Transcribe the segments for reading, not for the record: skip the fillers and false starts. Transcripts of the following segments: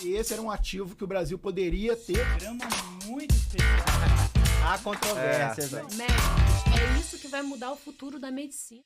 E esse era um ativo que o Brasil poderia ter. Programa muito especial. Há controvérsias, né? Médicos, é isso que vai mudar o futuro da medicina.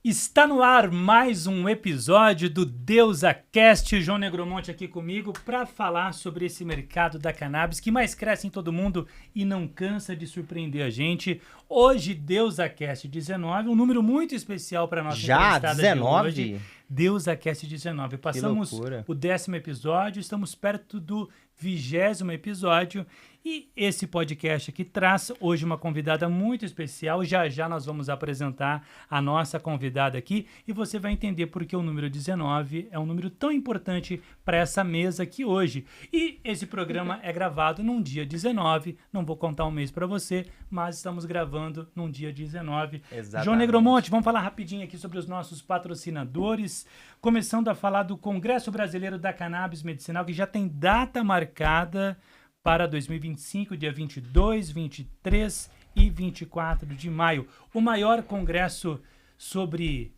Está no ar mais um episódio do DeusaCast. João Negromonte aqui comigo para falar sobre esse mercado da cannabis que mais cresce em todo mundo e não cansa de surpreender a gente. Hoje, DeusaCast 19, um número muito especial para nossa entrevistada 19? de hoje. DeusaCast 19. Passamos o 10º episódio, estamos perto do 20º episódio e esse podcast aqui traz hoje uma convidada muito especial. Já nós vamos apresentar a nossa convidada aqui e você vai entender por que o número 19 é um número tão importante para essa mesa aqui hoje. E esse programa é gravado num dia 19, não vou contar um mês para você, mas estamos gravando num dia 19. Exatamente. João Negromonte, vamos falar rapidinho aqui sobre os nossos patrocinadores, começando a falar do Congresso Brasileiro da Cannabis Medicinal, que já tem data marcada para 2025, dia 22, 23 e 24 de maio. O maior congresso sobre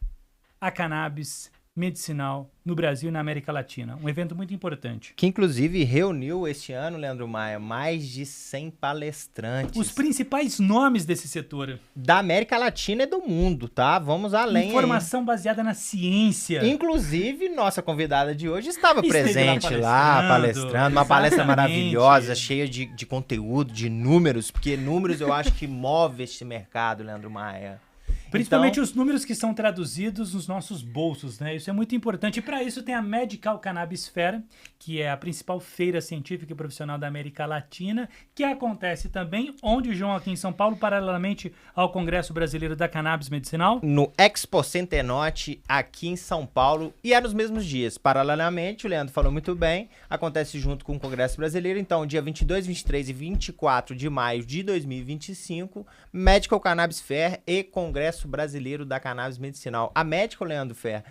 a cannabis medicinal no Brasil e na América Latina. Um evento muito importante. Que inclusive reuniu este ano, Leandro Maia, mais de 100 palestrantes. Os principais nomes desse setor. Da América Latina e do mundo, tá? Vamos além. Informação baseada na ciência. Inclusive, nossa convidada de hoje estava Esteve presente lá palestrando. Uma palestra exatamente. maravilhosa, cheia de conteúdo, de números, porque números eu acho que move este mercado, Leandro Maia. Principalmente os números que são traduzidos nos nossos bolsos, né? Isso é muito importante. E para isso tem a Medical Cannabis Fair, que é a principal feira científica e profissional da América Latina, que acontece também onde, João, aqui em São Paulo, paralelamente ao Congresso Brasileiro da Cannabis Medicinal. No Expo Centenote, aqui em São Paulo, e é nos mesmos dias. Paralelamente, o Leandro falou muito bem, acontece junto com o Congresso Brasileiro. Então, dia 22, 23 e 24 de maio de 2025, Medical Cannabis Fair e Congresso Brasileiro da Cannabis Medicinal. A Medical, Leandro Fer.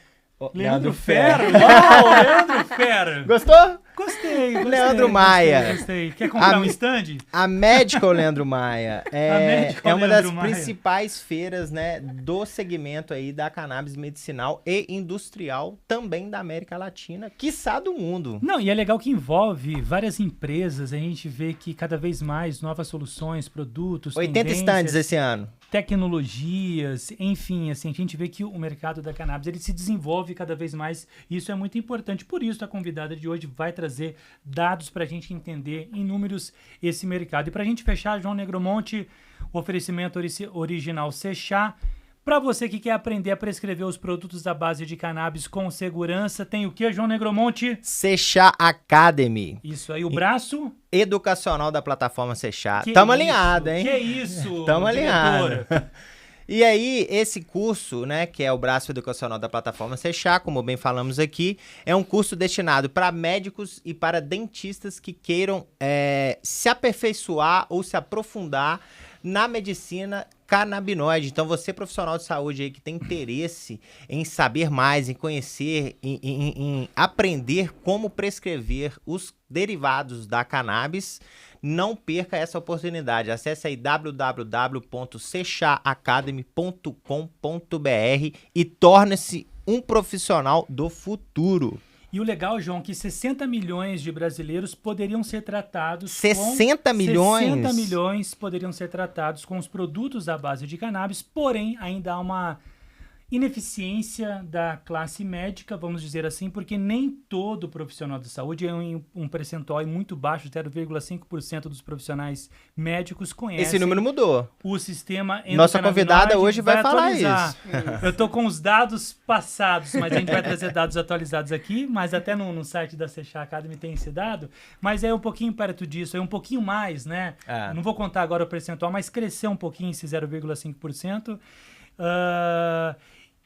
Leandro Fer? Uau, Leandro Fer! Gostou? Gostei. Leandro Maia. Gostei. Quer comprar um stand? A Medical, Leandro Maia, é uma das Leandro Maia. principais feiras, né, do segmento aí da cannabis medicinal e industrial, também da América Latina, quiçá do mundo. Não, e é legal que envolve várias empresas, a gente vê que cada vez mais novas soluções, produtos, 80 stands esse ano. Tecnologias, enfim, assim, a gente vê que o mercado da cannabis ele se desenvolve cada vez mais e isso é muito importante. Por isso, a convidada de hoje vai trazer dados para a gente entender em números esse mercado. E para a gente fechar, João Negromonte, o oferecimento original Sechá. Para você que quer aprender a prescrever os produtos da base de cannabis com segurança, tem o que, João Negromonte? Sechá Academy. Isso aí, o braço educacional da plataforma Sechá. Tamo alinhado, hein? Que isso? Tamo alinhado. E aí, esse curso, né, que é o braço educacional da plataforma Sechá, como bem falamos aqui, é um curso destinado para médicos e para dentistas que queiram se aperfeiçoar ou se aprofundar na medicina canabinoide. Então, você, profissional de saúde aí que tem interesse em saber mais, em conhecer, em aprender como prescrever os derivados da cannabis, não perca essa oportunidade. Acesse aí www.sechaacademy.com.br e torne-se um profissional do futuro. E o legal, João, é que 60 milhões de brasileiros poderiam ser tratados 60 milhões? 60 milhões poderiam ser tratados com os produtos à base de cannabis, porém, ainda há uma ineficiência da classe médica, vamos dizer assim, porque nem todo profissional de saúde, é um percentual muito baixo, 0,5% dos profissionais médicos conhecem. Esse número mudou. O sistema Nossa convidada hoje vai falar atualizar. isso. Eu tô com os dados passados, mas a gente vai trazer dados atualizados aqui, mas até no site da Sechá Academy tem esse dado, mas é um pouquinho perto disso, é um pouquinho mais, né? Não vou contar agora o percentual, mas cresceu um pouquinho esse 0,5%.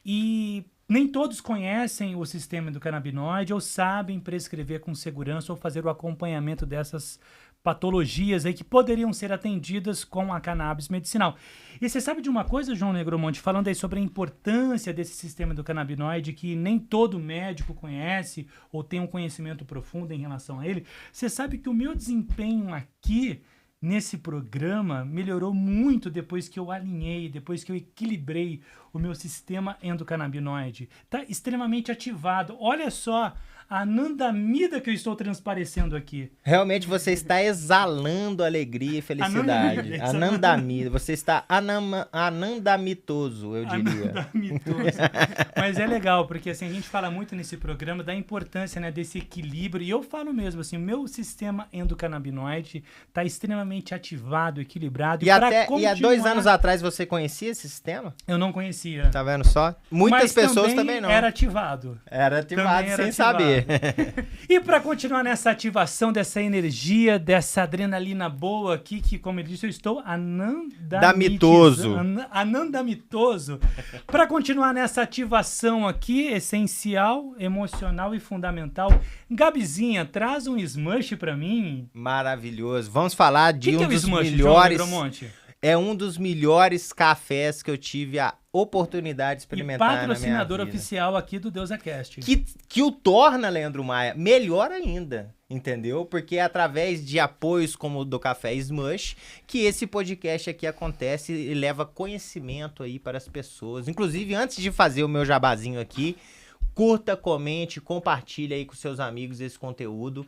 E nem todos conhecem o sistema do canabinoide ou sabem prescrever com segurança ou fazer o acompanhamento dessas patologias aí que poderiam ser atendidas com a cannabis medicinal. E você sabe de uma coisa, João Negromonte, falando aí sobre a importância desse sistema do canabinoide que nem todo médico conhece ou tem um conhecimento profundo em relação a ele, você sabe que o meu desempenho aqui nesse programa melhorou muito depois que eu alinhei, depois que eu equilibrei o meu sistema endocannabinoide. Está extremamente ativado. Olha só a anandamida que eu estou transparecendo aqui. Realmente você está exalando alegria e felicidade. Anandamida. Você está anandamitoso, eu diria. Anandamitoso. Mas é legal, porque assim, a gente fala muito nesse programa da importância, né, desse equilíbrio. E eu falo mesmo, assim, o meu sistema endocannabinoide está extremamente ativado, equilibrado. E há 2 anos atrás você conhecia esse sistema? Eu não conhecia. Tá vendo só? Muitas pessoas também não. Era ativado. Era ativado sem ativado. saber. E para continuar nessa ativação dessa energia, dessa adrenalina boa aqui, que como ele disse, eu estou anandamitoso. Para continuar nessa ativação aqui, essencial, emocional e fundamental, Gabizinha, traz um smush para mim. Maravilhoso. Vamos falar de um dos melhores... É um dos melhores cafés que eu tive a oportunidade de experimentar na minha vida. Patrocinador oficial aqui do DeusaCast. Que o torna, Leandro Maia, melhor ainda, entendeu? Porque é através de apoios como o do Café Smush que esse podcast aqui acontece e leva conhecimento aí para as pessoas. Inclusive, antes de fazer o meu jabazinho aqui, curta, comente, compartilhe aí com seus amigos esse conteúdo.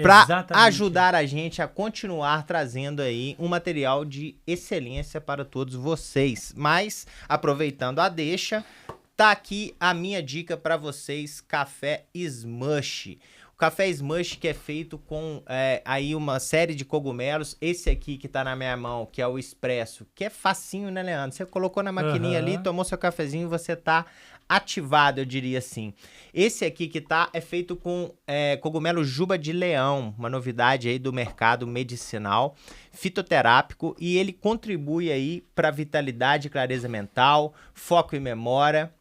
Para ajudar a gente a continuar trazendo aí um material de excelência para todos vocês. Mas, aproveitando a deixa, tá aqui a minha dica para vocês, Café Smush. O Café Smush que é feito com aí uma série de cogumelos. Esse aqui que tá na minha mão, que é o Expresso, que é facinho, né, Leandro? Você colocou na maquininha ali, tomou seu cafezinho, você tá ativado, eu diria assim. Esse aqui que tá é feito com cogumelo juba de leão, uma novidade aí do mercado medicinal, fitoterápico, e ele contribui aí para vitalidade e clareza mental, foco e memória,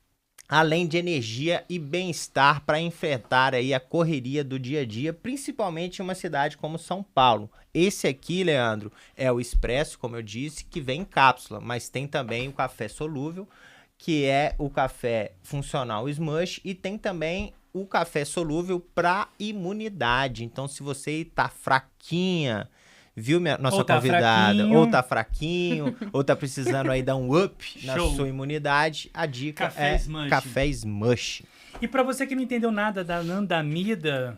além de energia e bem-estar para enfrentar aí a correria do dia a dia, principalmente em uma cidade como São Paulo. Esse aqui, Leandro, é o Expresso, como eu disse, que vem em cápsula, mas tem também o café solúvel, que é o café funcional Smush, e tem também o café solúvel para imunidade. Então, se você tá fraquinha, viu, nossa convidada? Ou tá fraquinho, ou tá precisando aí dar um up na sua imunidade, a dica é Café Smush. E para você que não entendeu nada da anandamida,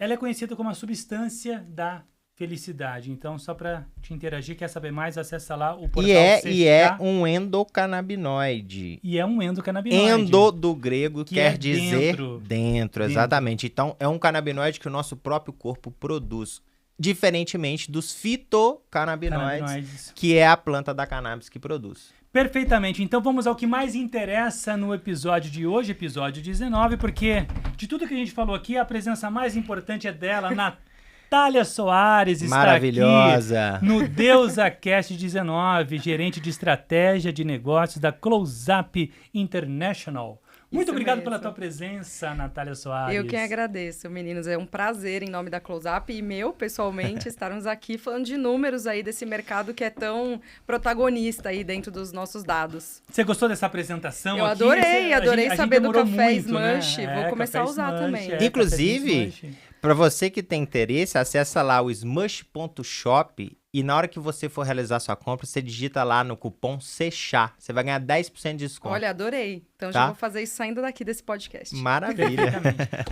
ela é conhecida como a substância da felicidade. Então, só para te interagir, quer saber mais, acessa lá o portal E é um endocannabinoide. E é um endocannabinoide. Endo do grego quer dizer dentro, exatamente. Então, é um canabinoide que o nosso próprio corpo produz. Diferentemente dos fitocannabinoides, que é a planta da cannabis que produz. Perfeitamente. Então vamos ao que mais interessa no episódio de hoje, episódio 19, porque de tudo que a gente falou aqui, a presença mais importante é dela, Natália Soares, está aqui no DeusaCast 19, gerente de estratégia de negócios da Close Up International. Muito obrigado pela tua presença, Natália Soares. Eu que agradeço, meninos. É um prazer, em nome da Close Up e meu, pessoalmente, estarmos aqui falando de números aí desse mercado que é tão protagonista aí dentro dos nossos dados. Você gostou dessa apresentação? Eu aqui? adorei saber do Café Smush. Né? Vou começar a usar também. Inclusive, para você que tem interesse, acessa lá o smush.shop e na hora que você for realizar sua compra, você digita lá no cupom CECHA. Você vai ganhar 10% de desconto. Olha, adorei. Então já vou fazer isso saindo daqui desse podcast. Maravilha.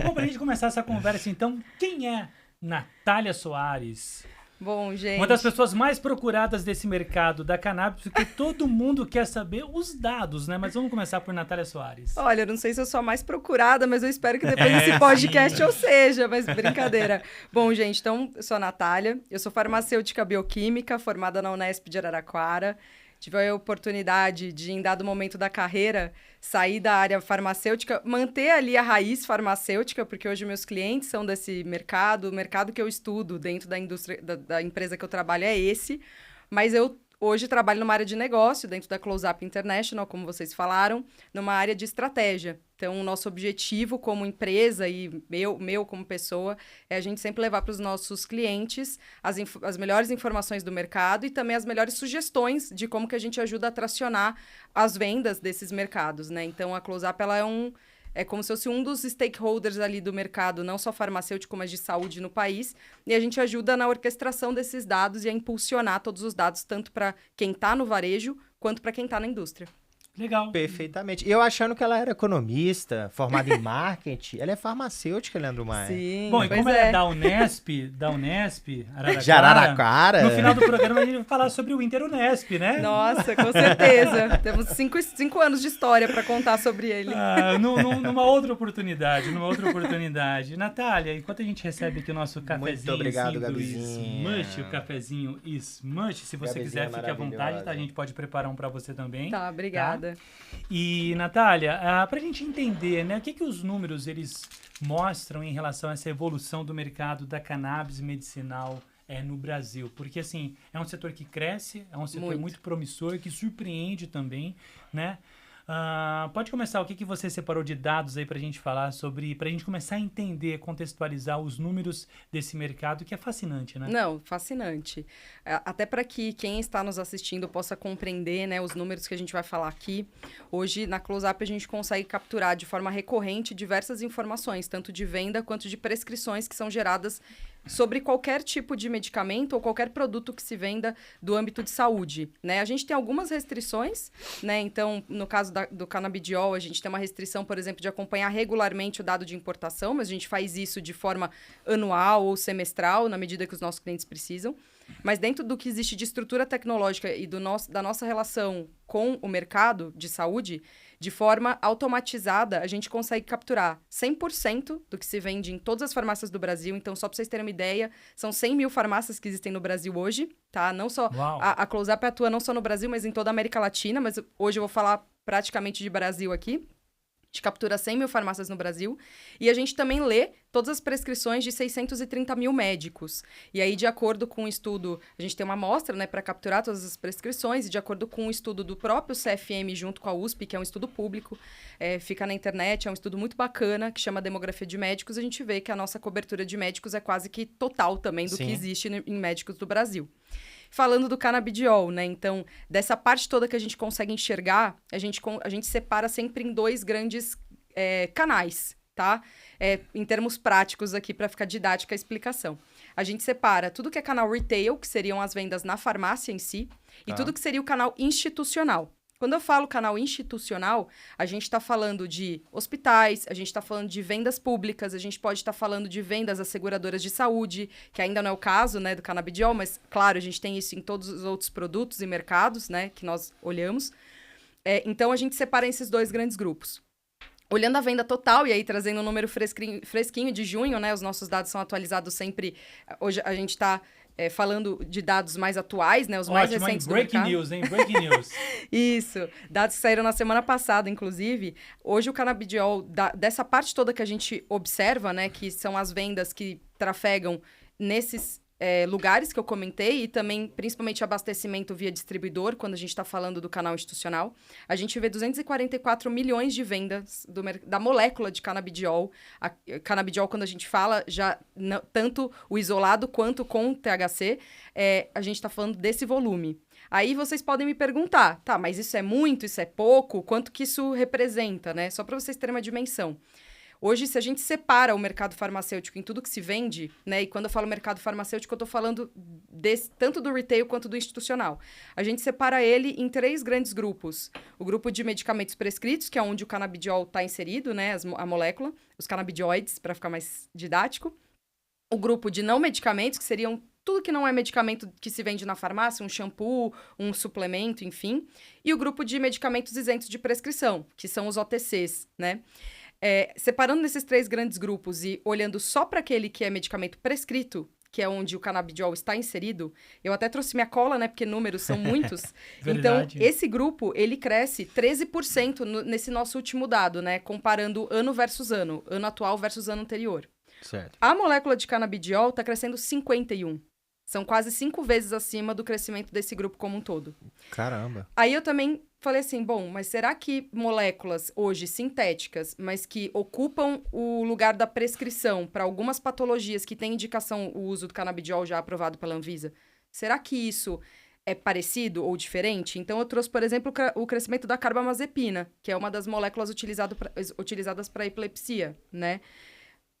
Bom, pra gente começar essa conversa, então, quem é Natália Soares? Bom, gente... Uma das pessoas mais procuradas desse mercado da cannabis, porque todo mundo quer saber os dados, né? Mas vamos começar por Natália Soares. Olha, eu não sei se eu sou a mais procurada, mas eu espero que depois desse podcast eu seja, mas brincadeira. Bom, gente, então, eu sou a Natália, eu sou farmacêutica bioquímica, formada na Unesp de Araraquara. Tive a oportunidade de, em dado momento da carreira, sair da área farmacêutica, manter ali a raiz farmacêutica, porque hoje meus clientes são desse mercado, o mercado que eu estudo dentro da indústria, da empresa que eu trabalho é esse, mas eu hoje trabalho numa área de negócio, dentro da Close Up International, como vocês falaram, numa área de estratégia. Então, o nosso objetivo como empresa e meu como pessoa é a gente sempre levar para os nossos clientes as melhores informações do mercado e também as melhores sugestões de como que a gente ajuda a tracionar as vendas desses mercados, né? Então, a Close Up, ela é é como se fosse um dos stakeholders ali do mercado, não só farmacêutico, mas de saúde no país. E a gente ajuda na orquestração desses dados e a impulsionar todos os dados, tanto para quem está no varejo, quanto para quem está na indústria. Legal. Perfeitamente. E eu achando que ela era economista, formada em marketing. Ela é farmacêutica, Leandro Maia. Sim, Bom, e como ela é da Unesp, Araraquara, De Araraquara. No final do programa a gente vai falar sobre o Inter Unesp, né? Nossa, com certeza. Temos 5 anos de história para contar sobre ele. Numa outra oportunidade. Natália, enquanto a gente recebe aqui o nosso cafezinho Muito obrigado, do Gabizinha. Smush, o cafezinho Smush, se você Gabizinha quiser, fique à vontade, tá? A gente pode preparar um para você também. Tá, obrigada. E, Natália, para a gente entender, né, o que os números eles mostram em relação a essa evolução do mercado da cannabis medicinal no Brasil? Porque, assim, é um setor que cresce, é um setor muito promissor, que surpreende também, né? Pode começar, o que você separou de dados aí pra gente falar sobre, pra gente começar a entender, contextualizar os números desse mercado, que é fascinante, né? Não, fascinante. Até para que quem está nos assistindo possa compreender, né, os números que a gente vai falar aqui. Hoje, na Close-Up, a gente consegue capturar de forma recorrente diversas informações, tanto de venda quanto de prescrições que são geradas sobre qualquer tipo de medicamento ou qualquer produto que se venda do âmbito de saúde, né? A gente tem algumas restrições, né? Então, no caso do canabidiol, a gente tem uma restrição, por exemplo, de acompanhar regularmente o dado de importação, mas a gente faz isso de forma anual ou semestral, na medida que os nossos clientes precisam. Mas dentro do que existe de estrutura tecnológica e da nossa relação com o mercado de saúde, de forma automatizada, a gente consegue capturar 100% do que se vende em todas as farmácias do Brasil. Então, só para vocês terem uma ideia, são 100 mil farmácias que existem no Brasil hoje, tá? Não só a Close-Up atua não só no Brasil, mas em toda a América Latina. Mas hoje eu vou falar praticamente de Brasil aqui. A gente captura 100 mil farmácias no Brasil. E a gente também lê todas as prescrições de 630 mil médicos. E aí, de acordo com o estudo, a gente tem uma amostra, né, para capturar todas as prescrições. E de acordo com o estudo do próprio CFM junto com a USP, que é um estudo público, fica na internet, é um estudo muito bacana, que chama Demografia de Médicos. A gente vê que a nossa cobertura de médicos é quase que total também do que existe em médicos do Brasil. Falando do canabidiol, né? Então, dessa parte toda que a gente consegue enxergar, a gente separa sempre em 2 grandes canais, tá? Em termos práticos aqui, para ficar didática a explicação. A gente separa tudo que é canal retail, que seriam as vendas na farmácia em si, e tudo que seria o canal institucional. Quando eu falo canal institucional, a gente está falando de hospitais, a gente está falando de vendas públicas, a gente pode estar falando de vendas às seguradoras de saúde, que ainda não é o caso, né, do canabidiol, mas, claro, a gente tem isso em todos os outros produtos e mercados, né, que nós olhamos. Então, a gente separa esses 2 grandes grupos. Olhando a venda total, e aí trazendo um número fresquinho de junho, né, os nossos dados são atualizados sempre. Hoje a gente está falando de dados mais atuais, né? Os mais recentes do mercado. Breaking news, hein? Breaking news. Isso. Dados que saíram na semana passada, inclusive. Hoje o canabidiol, dessa parte toda que a gente observa, né? Que são as vendas que trafegam nesses lugares que eu comentei e também, principalmente, abastecimento via distribuidor, quando a gente está falando do canal institucional. A gente vê 244 milhões de vendas da molécula de canabidiol. Canabidiol, quando a gente fala, já tanto o isolado quanto com THC, a gente está falando desse volume. Aí vocês podem me perguntar, tá, mas isso é muito, isso é pouco? Quanto que isso representa, né? Só para vocês terem uma dimensão. Hoje, se a gente separa o mercado farmacêutico em tudo que se vende, né? E quando eu falo mercado farmacêutico, eu estou falando tanto do retail quanto do institucional. A gente separa ele em 3 grandes grupos. O grupo de medicamentos prescritos, que é onde o canabidiol está inserido, né? A molécula, os canabidioides, para ficar mais didático. O grupo de não medicamentos, que seriam tudo que não é medicamento que se vende na farmácia, um shampoo, um suplemento, enfim. E o grupo de medicamentos isentos de prescrição, que são os OTCs, né? Separando nesses 3 grandes grupos e olhando só para aquele que é medicamento prescrito, que é onde o canabidiol está inserido, eu até trouxe minha cola, né? Porque números são muitos. Então, esse grupo, ele cresce 13% nesse nosso último dado, né? Comparando ano versus ano atual versus ano anterior. Certo. A molécula de canabidiol está crescendo 51%. São quase 5 vezes acima do crescimento desse grupo como um todo. Caramba. Aí eu também falei assim, bom, mas será que moléculas hoje sintéticas, mas que ocupam o lugar da prescrição para algumas patologias que têm indicação o uso do canabidiol já aprovado pela Anvisa, será que isso é parecido ou diferente? Então, eu trouxe, por exemplo, o crescimento da carbamazepina, que é uma das moléculas utilizadas para epilepsia, né?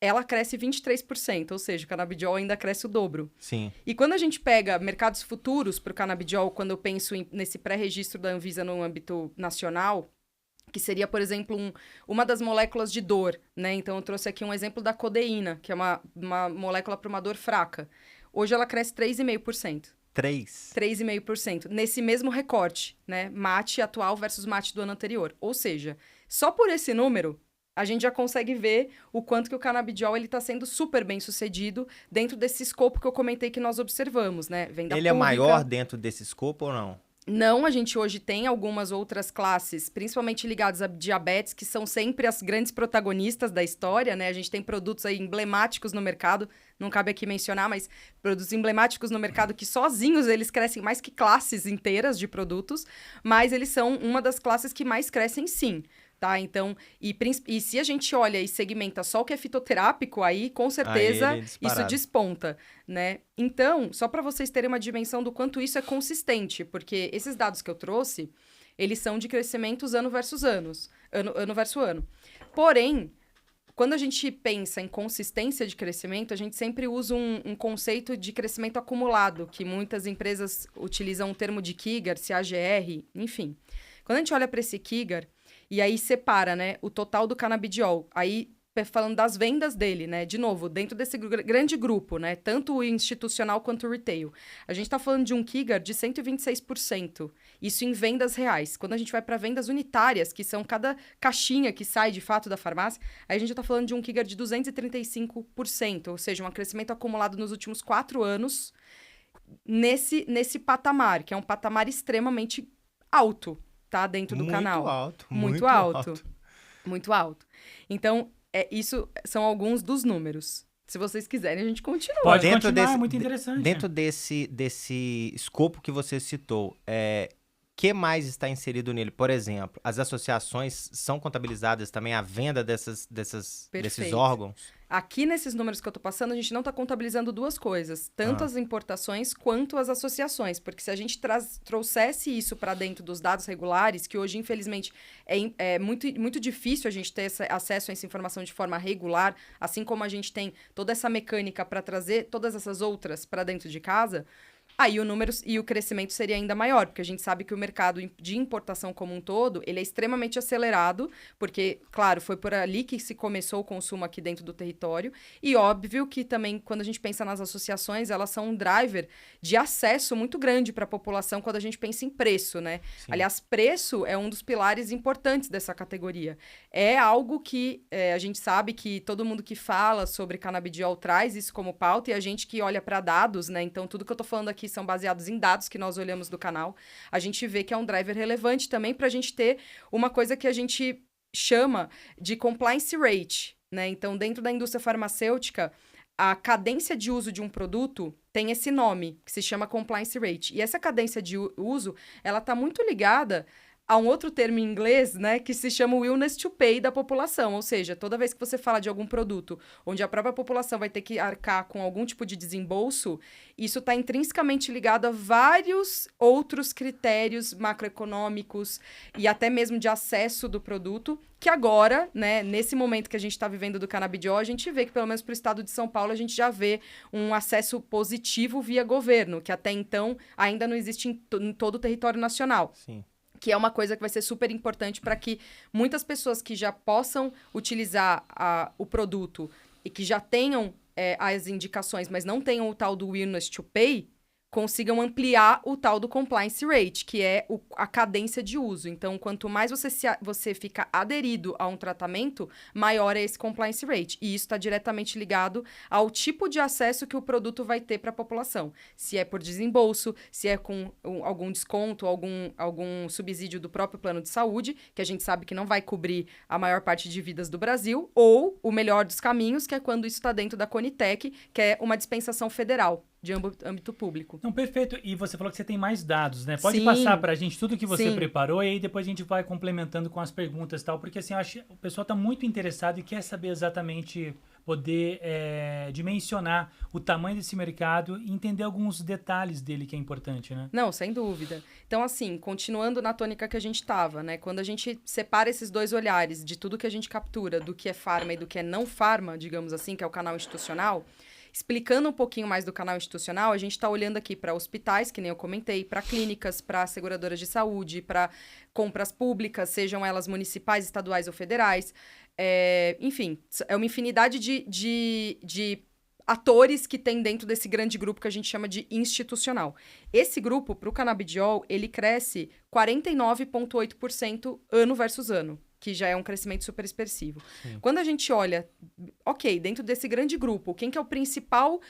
Ela cresce 23%, ou seja, o canabidiol ainda cresce o dobro. Sim. E quando a gente pega mercados futuros para o canabidiol, quando eu penso nesse pré-registro da Anvisa no âmbito nacional, que seria, por exemplo, uma das moléculas de dor, né? Então, eu trouxe aqui um exemplo da codeína, que é uma molécula para uma dor fraca. Hoje, ela cresce 3,5%. 3,5%. Nesse mesmo recorte, né? MAT atual versus MAT do ano anterior. Ou seja, só por esse número, a gente já consegue ver o quanto que o canabidiol está sendo super bem sucedido dentro desse escopo que eu comentei que nós observamos, né? Venda Ele pública. É maior dentro desse escopo ou não? Não, a gente hoje tem algumas outras classes, principalmente ligadas a diabetes, que são sempre as grandes protagonistas da história, né? A gente tem produtos aí emblemáticos no mercado, não cabe aqui mencionar, mas produtos emblemáticos no mercado que sozinhos eles crescem mais que classes inteiras de produtos, mas eles são uma das classes que mais crescem sim. Tá, então, e se a gente olha e segmenta só o que é fitoterápico, aí, com certeza, isso desponta, né? Então, só para vocês terem uma dimensão do quanto isso é consistente, porque esses dados que eu trouxe, eles são de crescimentos ano versus ano. Porém, quando a gente pensa em consistência de crescimento, a gente sempre usa um conceito de crescimento acumulado, que muitas empresas utilizam o termo de Kigar, CAGR, enfim. Quando a gente olha para esse Kigar, e aí separa, né, o total do canabidiol. Aí, falando das vendas dele, né, de novo, dentro desse grande grupo, né, tanto o institucional quanto o retail. A gente está falando de um Kigar de 126%. Isso em vendas reais. Quando a gente vai para vendas unitárias, que são cada caixinha que sai de fato da farmácia, aí a gente está falando de um Kigar de 235%. Ou seja, um crescimento acumulado nos últimos 4 anos nesse patamar, que é um patamar extremamente alto. Tá dentro do canal. Muito alto. Então, isso são alguns dos números. Se vocês quiserem, a gente continua. Pode continuar, é muito interessante. Dentro desse escopo que você citou, que mais está inserido nele? Por exemplo, as associações são contabilizadas também a venda desses órgãos? Aqui nesses números que eu estou passando, a gente não está contabilizando duas coisas. Tanto as importações quanto as associações. Porque se a gente trouxesse isso para dentro dos dados regulares, que hoje, infelizmente, é muito difícil a gente ter acesso a essa informação de forma regular, assim como a gente tem toda essa mecânica para trazer todas essas outras para dentro de casa... Aí o número e o crescimento seria ainda maior, porque a gente sabe que o mercado de importação como um todo, ele é extremamente acelerado, porque, claro, foi por ali que se começou o consumo aqui dentro do território, e óbvio que também, quando a gente pensa nas associações, elas são um driver de acesso muito grande para a população quando a gente pensa em preço, né? Sim. Aliás, preço é um dos pilares importantes dessa categoria. É algo que a gente sabe que todo mundo que fala sobre canabidiol traz isso como pauta, e a gente que olha para dados, né? Então, tudo que eu tô falando aqui são baseados em dados que nós olhamos do canal, a gente vê que é um driver relevante também para a gente ter uma coisa que a gente chama de compliance rate, né? Então, dentro da indústria farmacêutica, a cadência de uso de um produto tem esse nome, que se chama compliance rate. E essa cadência de uso, ela está muito ligada a um outro termo em inglês, né, que se chama willingness to pay da população. Ou seja, toda vez que você fala de algum produto onde a própria população vai ter que arcar com algum tipo de desembolso, isso está intrinsecamente ligado a vários outros critérios macroeconômicos e até mesmo de acesso do produto, que agora, né, nesse momento que a gente está vivendo do canabidiol, a gente vê que, pelo menos para o estado de São Paulo, a gente já vê um acesso positivo via governo, que até então ainda não existe em todo o território nacional. Sim. Que é uma coisa que vai ser super importante para que muitas pessoas que já possam utilizar o produto e que já tenham as indicações, mas não tenham o tal do willingness to pay, consigam ampliar o tal do compliance rate, que é a cadência de uso. Então, quanto mais você fica aderido a um tratamento, maior é esse compliance rate. E isso está diretamente ligado ao tipo de acesso que o produto vai ter para a população. Se é por desembolso, se é com algum desconto, algum subsídio do próprio plano de saúde, que a gente sabe que não vai cobrir a maior parte de vidas do Brasil, ou o melhor dos caminhos, que é quando isso está dentro da Conitec, que é uma dispensação federal. de âmbito público. Não, perfeito. E você falou que você tem mais dados, né? Pode Sim. passar pra gente tudo que você Sim. preparou e aí depois a gente vai complementando com as perguntas e tal, porque assim, eu acho que o pessoal tá muito interessado e quer saber exatamente, poder dimensionar o tamanho desse mercado e entender alguns detalhes dele que é importante, né? Não, sem dúvida. Então, assim, continuando na tônica que a gente estava, né? Quando a gente separa esses dois olhares de tudo que a gente captura, do que é farma e do que é não farma, digamos assim, que é o canal institucional, explicando um pouquinho mais do canal institucional, a gente está olhando aqui para hospitais, que nem eu comentei, para clínicas, para seguradoras de saúde, para compras públicas, sejam elas municipais, estaduais ou federais. Enfim, é uma infinidade de atores que tem dentro desse grande grupo que a gente chama de institucional. Esse grupo, para o canabidiol, ele cresce 49,8% ano versus ano, que já é um crescimento super expressivo. Sim. Quando a gente olha, ok, dentro desse grande grupo, quem que é o principal,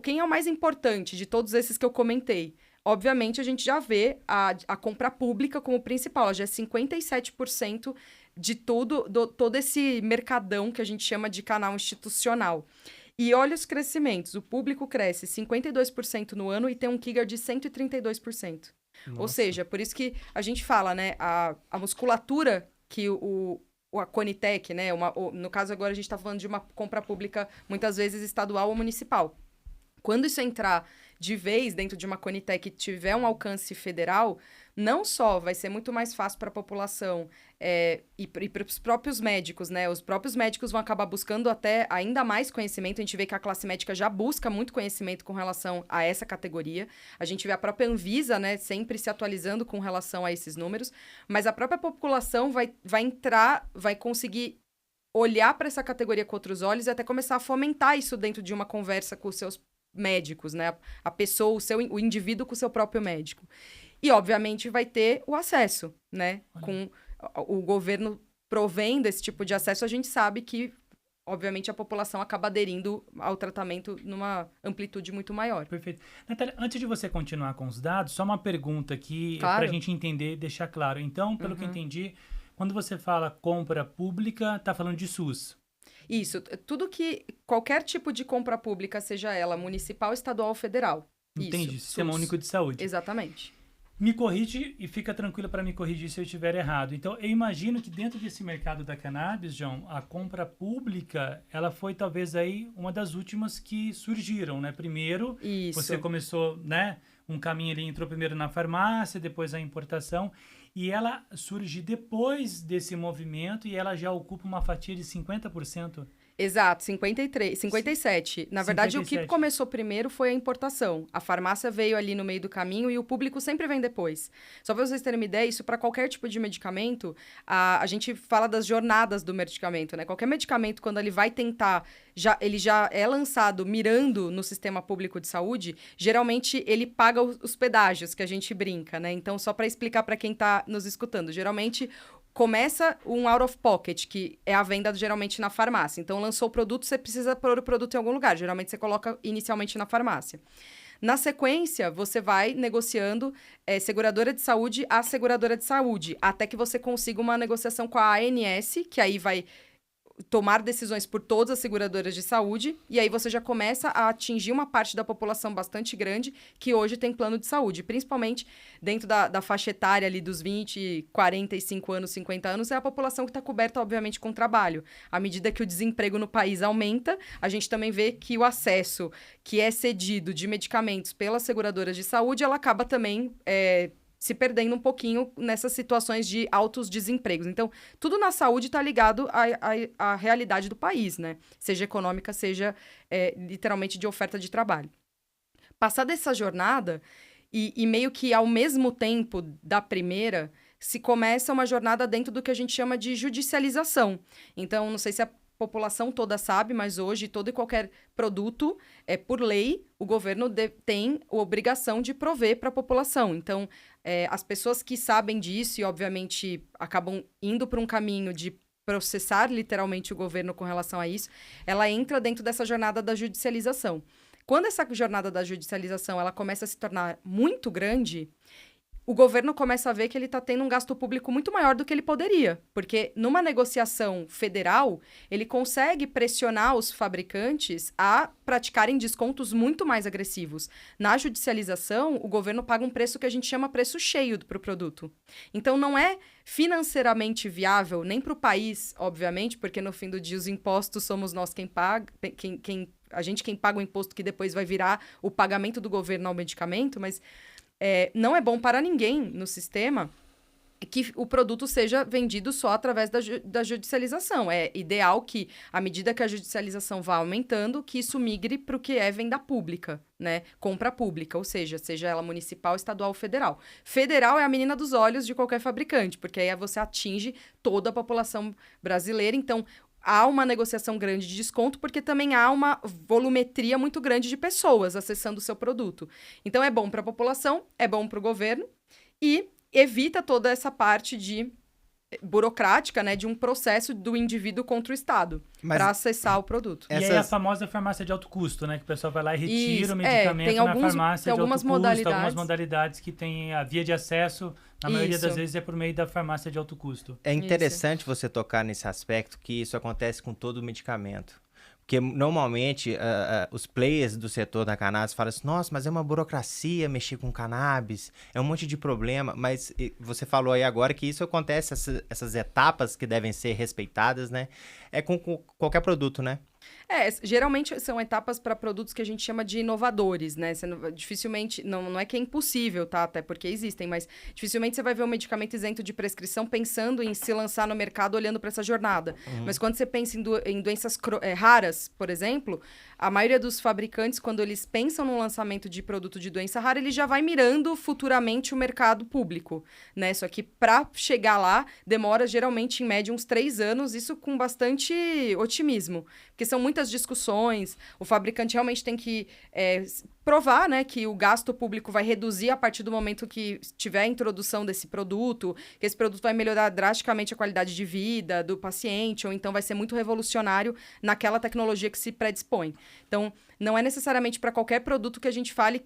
quem é o mais importante de todos esses que eu comentei? Obviamente, a gente já vê a compra pública como principal, ela já é 57% de todo esse mercadão que a gente chama de canal institucional. E olha os crescimentos, o público cresce 52% no ano e tem um CAGR de 132%. Nossa. Ou seja, por isso que a gente fala, né, a musculatura que a Conitec, né, no caso agora a gente está falando de uma compra pública muitas vezes estadual ou municipal. Quando isso entrar de vez dentro de uma Conitec e tiver um alcance federal, não só vai ser muito mais fácil para a população e para os próprios médicos, né? Os próprios médicos vão acabar buscando até ainda mais conhecimento. A gente vê que a classe médica já busca muito conhecimento com relação a essa categoria. A gente vê a própria Anvisa, né, sempre se atualizando com relação a esses números. Mas a própria população vai conseguir olhar para essa categoria com outros olhos e até começar a fomentar isso dentro de uma conversa com os seus médicos, né? A pessoa, o indivíduo com o seu próprio médico. E, obviamente, vai ter o acesso, né? Com o governo provendo esse tipo de acesso, a gente sabe que, obviamente, a população acaba aderindo ao tratamento numa amplitude muito maior. Perfeito. Natália, antes de você continuar com os dados, só uma pergunta aqui para a gente entender, deixar claro. Então, pelo que eu entendi, quando você fala compra pública, está falando de SUS. Isso, qualquer tipo de compra pública, seja ela municipal, estadual ou federal. Entendi, isso, Sistema SUS. Único de Saúde. Exatamente. Me corrige e fica tranquila para me corrigir se eu estiver errado. Então, eu imagino que dentro desse mercado da cannabis, João, a compra pública, ela foi talvez aí uma das últimas que surgiram, né? Primeiro, você começou, né? Um caminho ali, entrou primeiro na farmácia, depois a importação. E ela surge depois desse movimento e ela já ocupa uma fatia de 50%. Exato, 57. Na verdade, 57. O que começou primeiro foi a importação. A farmácia veio ali no meio do caminho e o público sempre vem depois. Só para vocês terem uma ideia, isso para qualquer tipo de medicamento, a gente fala das jornadas do medicamento, né? Qualquer medicamento, quando ele vai tentar, ele já é lançado mirando no sistema público de saúde, geralmente ele paga os pedágios, que a gente brinca, né? Então, só para explicar para quem está nos escutando, geralmente começa um out of pocket, que é a venda geralmente na farmácia. Então, lançou o produto, você precisa pôr o produto em algum lugar. Geralmente, você coloca inicialmente na farmácia. Na sequência, você vai negociando seguradora de saúde a seguradora de saúde, até que você consiga uma negociação com a ANS, que aí vai tomar decisões por todas as seguradoras de saúde, e aí você já começa a atingir uma parte da população bastante grande que hoje tem plano de saúde, principalmente dentro da faixa etária ali dos 20, 45 anos, 50 anos, é a população que está coberta, obviamente, com trabalho. À medida que o desemprego no país aumenta, a gente também vê que o acesso que é cedido de medicamentos pelas seguradoras de saúde, ela acaba também se perdendo um pouquinho nessas situações de altos desempregos. Então, tudo na saúde está ligado à realidade do país, né? Seja econômica, seja literalmente de oferta de trabalho. Passada essa jornada, e meio que ao mesmo tempo da primeira, se começa uma jornada dentro do que a gente chama de judicialização. Então, não sei se a população toda sabe, mas hoje todo e qualquer produto, por lei, o governo tem a obrigação de prover para a população. Então, as pessoas que sabem disso e, obviamente, acabam indo para um caminho de processar literalmente o governo com relação a isso, ela entra dentro dessa jornada da judicialização. Quando essa jornada da judicialização ela começa a se tornar muito grande, o governo começa a ver que ele está tendo um gasto público muito maior do que ele poderia. Porque numa negociação federal, ele consegue pressionar os fabricantes a praticarem descontos muito mais agressivos. Na judicialização, o governo paga um preço que a gente chama preço cheio para o produto. Então, não é financeiramente viável, nem para o país, obviamente, porque no fim do dia os impostos somos nós quem paga, quem paga o imposto que depois vai virar o pagamento do governo ao medicamento, mas não é bom para ninguém no sistema que o produto seja vendido só através da judicialização. É ideal que, à medida que a judicialização vá aumentando, que isso migre para o que é venda pública, né? Compra pública, ou seja ela municipal, estadual ou federal. Federal é a menina dos olhos de qualquer fabricante, porque aí você atinge toda a população brasileira. Então, há uma negociação grande de desconto, porque também há uma volumetria muito grande de pessoas acessando o seu produto. Então, é bom para a população, é bom para o governo e evita toda essa parte de burocrática, né, de um processo do indivíduo contra o Estado para acessar o produto. E aí a famosa farmácia de alto custo, né, que o pessoal vai lá e retira o medicamento na farmácia de alto custo, algumas modalidades que tem a via de acesso, na maioria das vezes é por meio da farmácia de alto custo. É interessante você tocar nesse aspecto, que isso acontece com todo medicamento. Porque normalmente os players do setor da cannabis falam assim, nossa, mas é uma burocracia mexer com cannabis, é um monte de problema, mas você falou aí agora que isso acontece, essas etapas que devem ser respeitadas, né? É com qualquer produto, né? Geralmente são etapas para produtos que a gente chama de inovadores, né? Dificilmente, não é que é impossível, tá? Até porque existem, mas dificilmente você vai ver um medicamento isento de prescrição pensando em se lançar no mercado olhando para essa jornada. Mas quando você pensa em doenças raras, por exemplo, a maioria dos fabricantes, quando eles pensam no lançamento de produto de doença rara, ele já vai mirando futuramente o mercado público, né? Só que para chegar lá, demora geralmente em média uns 3 anos, isso com bastante otimismo, porque são muitas discussões, o fabricante realmente tem que provar, né, que o gasto público vai reduzir a partir do momento que tiver a introdução desse produto, que esse produto vai melhorar drasticamente a qualidade de vida do paciente, ou então vai ser muito revolucionário naquela tecnologia que se predispõe. Então, não é necessariamente para qualquer produto que a gente fale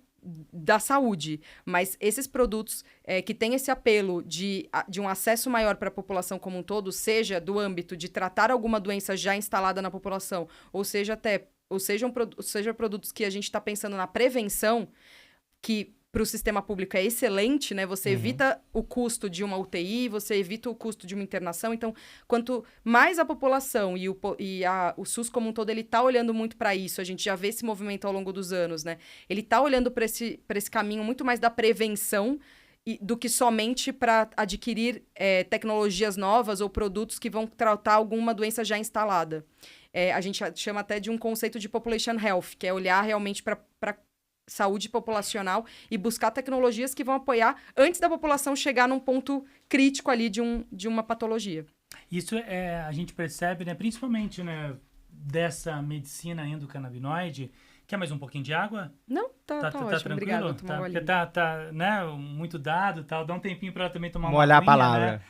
da saúde, mas esses produtos que têm esse apelo de um acesso maior para a população como um todo, seja do âmbito de tratar alguma doença já instalada na população, ou seja produtos que a gente está pensando na prevenção, que para o sistema público é excelente, né? Você evita o custo de uma UTI, você evita o custo de uma internação. Então, quanto mais a população e o SUS como um todo, ele está olhando muito para isso. A gente já vê esse movimento ao longo dos anos, né? Ele está olhando para esse caminho muito mais da prevenção do que somente para adquirir tecnologias novas ou produtos que vão tratar alguma doença já instalada. A gente chama até de um conceito de population health, que é olhar realmente para saúde populacional e buscar tecnologias que vão apoiar antes da população chegar num ponto crítico ali de uma patologia. Isso a gente percebe, né, principalmente, né, dessa medicina endocannabinoide. Quer mais um pouquinho de água? Não, tá ótimo, obrigada. Porque tá, né, muito dado, tal. Dá um tempinho para ela também tomar uma molhar a palavra. Né?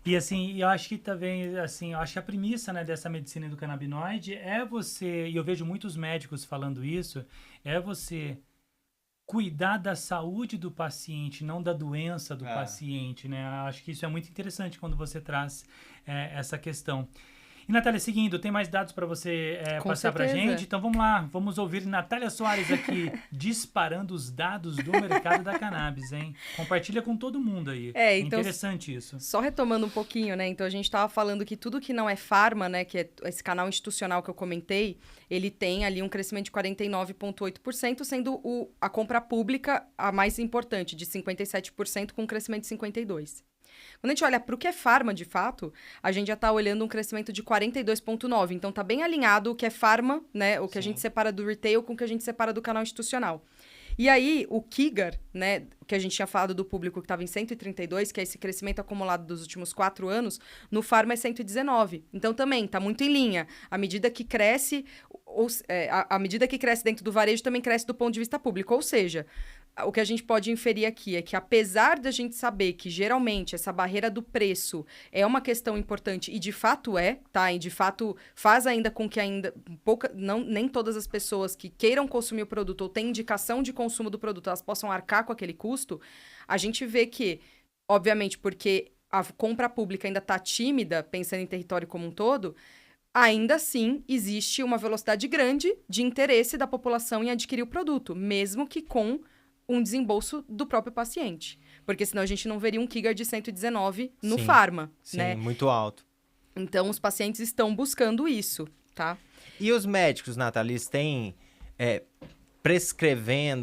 E assim, eu acho que também, assim, eu acho que a premissa, né, dessa medicina endocannabinoide é você, e eu vejo muitos médicos falando isso, é você cuidar da saúde do paciente, não da doença do paciente, né? Acho que isso é muito interessante quando você traz essa questão. E, Natália, seguindo, tem mais dados para você passar para a gente? Então, vamos lá. Vamos ouvir Natália Soares aqui, disparando os dados do mercado da cannabis, hein? Compartilha com todo mundo aí. Então, interessante isso. Só retomando um pouquinho, né? Então, a gente estava falando que tudo que não é farma, né? Que é esse canal institucional que eu comentei, ele tem ali um crescimento de 49,8%, sendo a compra pública a mais importante, de 57%, com um crescimento de 52%. Quando a gente olha para o que é farma, de fato, a gente já está olhando um crescimento de 42,9%. Então, está bem alinhado o que é farma, né? O que a gente separa do retail com o que a gente separa do canal institucional. E aí, o KIGAR, né, que a gente tinha falado do público que estava em 132, que é esse crescimento acumulado dos últimos 4 anos, no farma é 119. Então, também está muito em linha. À medida que cresce, à medida que cresce dentro do varejo, também cresce do ponto de vista público. Ou seja, o que a gente pode inferir aqui é que, apesar da gente saber que, geralmente, essa barreira do preço é uma questão importante, e de fato tá? E de fato faz ainda com que nem todas as pessoas que queiram consumir o produto ou têm indicação de consumo do produto, elas possam arcar com aquele custo, a gente vê que, obviamente, porque a compra pública ainda está tímida, pensando em território como um todo, ainda assim existe uma velocidade grande de interesse da população em adquirir o produto, mesmo que com um desembolso do próprio paciente. Porque senão a gente não veria um Kigar de 119 no Pharma, né? Sim, muito alto. Então, os pacientes estão buscando isso, tá? E os médicos, Nathalie, têm...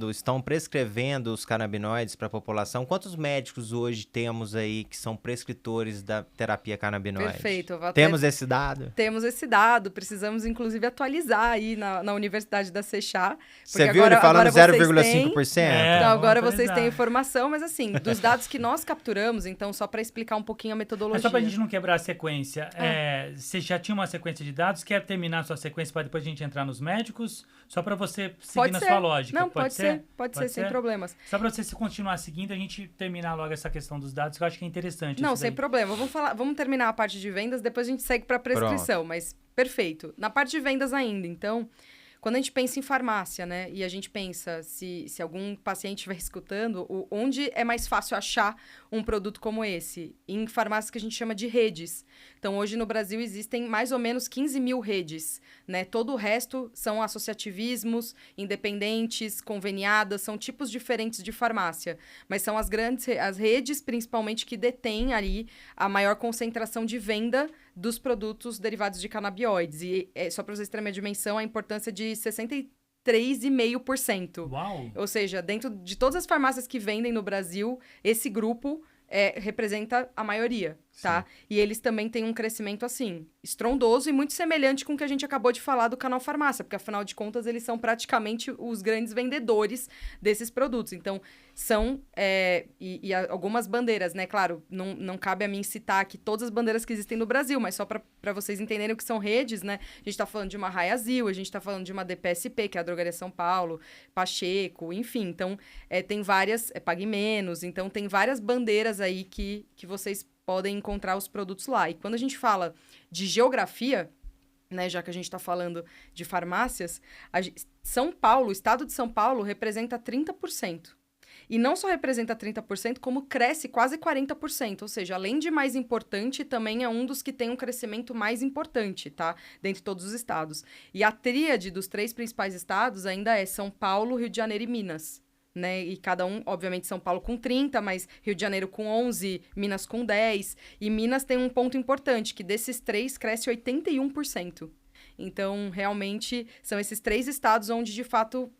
estão prescrevendo os canabinoides para a população? Quantos médicos hoje temos aí que são prescritores da terapia canabinoide? Perfeito. Temos esse dado? Temos esse dado. Precisamos, inclusive, atualizar aí na Universidade da Seixá. Você viu ele falando 0,5%? Então, agora vocês têm informação, mas assim, dos dados que nós capturamos, então, só para explicar um pouquinho a metodologia. Mas só para a gente não quebrar a sequência, você já tinha uma sequência de dados, quer terminar a sua sequência para depois a gente entrar nos médicos? Só para você seguir na sua lógica. Não, pode ser, sem problemas. Só para você continuar seguindo, a gente terminar logo essa questão dos dados, que eu acho que é interessante. Não, sem problema. Vamos terminar a parte de vendas, depois a gente segue para prescrição. Pronto. Mas perfeito. Na parte de vendas ainda, então, quando a gente pensa em farmácia, né, e a gente pensa se algum paciente estiver escutando, onde é mais fácil achar um produto como esse? Em farmácias que a gente chama de redes. Então, hoje no Brasil existem mais ou menos 15 mil redes, né? Todo o resto são associativismos, independentes, conveniadas, são tipos diferentes de farmácia. Mas são as redes, principalmente, que detêm ali a maior concentração de venda dos produtos derivados de canabinoides. E só para vocês terem uma dimensão, a importância de 63,5%. Uau! Ou seja, dentro de todas as farmácias que vendem no Brasil, esse grupo representa a maioria, tá? Sim. E eles também têm um crescimento, assim, estrondoso e muito semelhante com o que a gente acabou de falar do Canal Farmácia, porque, afinal de contas, eles são praticamente os grandes vendedores desses produtos. Então, são... E algumas bandeiras, né? Claro, não cabe a mim citar aqui todas as bandeiras que existem no Brasil, mas só para vocês entenderem o que são redes, né? A gente tá falando de uma Raiazil, a gente tá falando de uma DPSP, que é a Drogaria São Paulo, Pacheco, enfim. Então, tem várias... Pague Menos. Então, tem várias bandeiras aí que vocês podem encontrar os produtos lá. E quando a gente fala de geografia, né, já que a gente está falando de farmácias, São Paulo, o estado de São Paulo representa 30%. E não só representa 30%, como cresce quase 40%. Ou seja, além de mais importante, também é um dos que tem um crescimento mais importante, tá? Dentre todos os estados. E a tríade dos 3 principais estados ainda é São Paulo, Rio de Janeiro e Minas. Né? E cada um, obviamente, São Paulo com 30, mas Rio de Janeiro com 11, Minas com 10. E Minas tem um ponto importante, que desses 3 cresce 81%. Então, realmente, são esses 3 estados onde, de fato,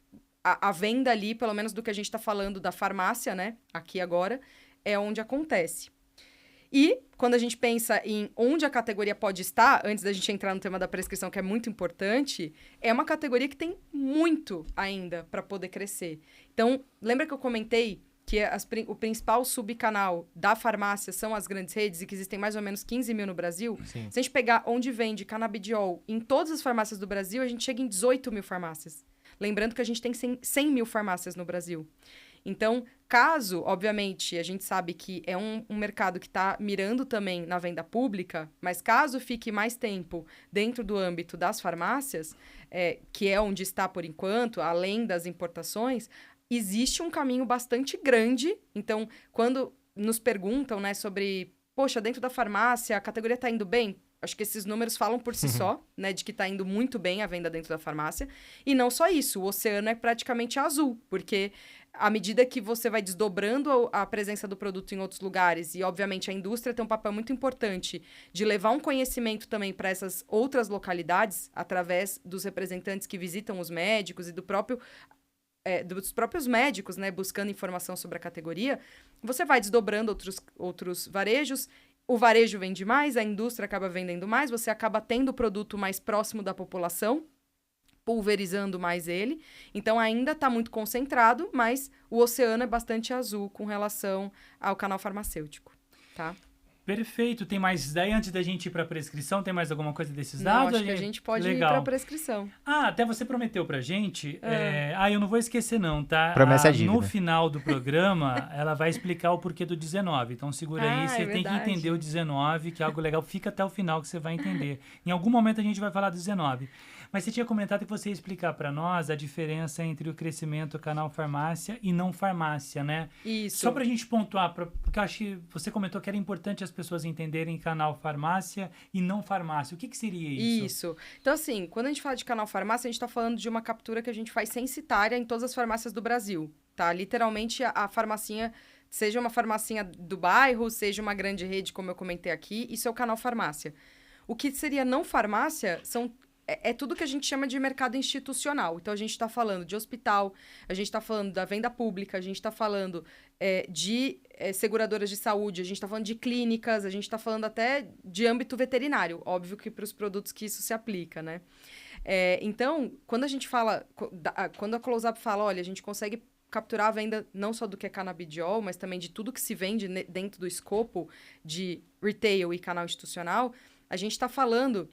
a venda ali, pelo menos do que a gente está falando da farmácia, né? Aqui agora, é onde acontece. E, quando a gente pensa em onde a categoria pode estar, antes da gente entrar no tema da prescrição, que é muito importante, é uma categoria que tem muito ainda para poder crescer. Então, lembra que eu comentei que o principal subcanal da farmácia são as grandes redes e que existem mais ou menos 15 mil no Brasil? Sim. Se a gente pegar onde vende canabidiol em todas as farmácias do Brasil, a gente chega em 18 mil farmácias. Lembrando que a gente tem 100 mil farmácias no Brasil. Então, caso, obviamente, a gente sabe que é um mercado que está mirando também na venda pública, mas caso fique mais tempo dentro do âmbito das farmácias, que é onde está por enquanto, além das importações, existe um caminho bastante grande. Então, quando nos perguntam, né, sobre, poxa, dentro da farmácia, a categoria está indo bem? Acho que esses números falam por si só, né? De que está indo muito bem a venda dentro da farmácia. E não só isso, o oceano é praticamente azul, porque à medida que você vai desdobrando a presença do produto em outros lugares, e obviamente a indústria tem um papel muito importante de levar um conhecimento também para essas outras localidades, através dos representantes que visitam os médicos e dos próprios médicos, né? Buscando informação sobre a categoria, você vai desdobrando outros varejos. O varejo vende mais, a indústria acaba vendendo mais, você acaba tendo o produto mais próximo da população, pulverizando mais ele. Então, ainda está muito concentrado, mas o oceano é bastante azul com relação ao canal farmacêutico, tá? Perfeito. Tem mais daí antes da gente ir para a prescrição? Tem mais alguma coisa desses Não, dados? acho que a gente pode ir para a prescrição. Até você prometeu pra gente. Eu não vou esquecer não, tá? Promessa é dívida. No final do programa, ela vai explicar o porquê do 19. Então segura aí, você tem que entender o 19, que é algo legal. Fica até o final que você vai entender. Em algum momento a gente vai falar do 19. Mas você tinha comentado que você ia explicar para nós a diferença entre o crescimento canal farmácia e não farmácia, né? Isso. Só para a gente pontuar, porque eu acho que você comentou que era importante as pessoas entenderem canal farmácia e não farmácia. O que seria isso? Isso. Então, assim, quando a gente fala de canal farmácia, a gente está falando de uma captura que a gente faz censitária em todas as farmácias do Brasil, tá? Literalmente, a farmacinha, seja uma farmacinha do bairro, seja uma grande rede, como eu comentei aqui, isso é o canal farmácia. O que seria não farmácia é tudo que a gente chama de mercado institucional. Então, a gente está falando de hospital, a gente está falando da venda pública, a gente está falando de seguradoras de saúde, a gente está falando de clínicas, a gente está falando até de âmbito veterinário. Óbvio que para os produtos que isso se aplica, né? Então, quando a gente fala... Quando a Close-Up fala, olha, a gente consegue capturar a venda não só do que é canabidiol, mas também de tudo que se vende dentro do escopo de retail e canal institucional, a gente está falando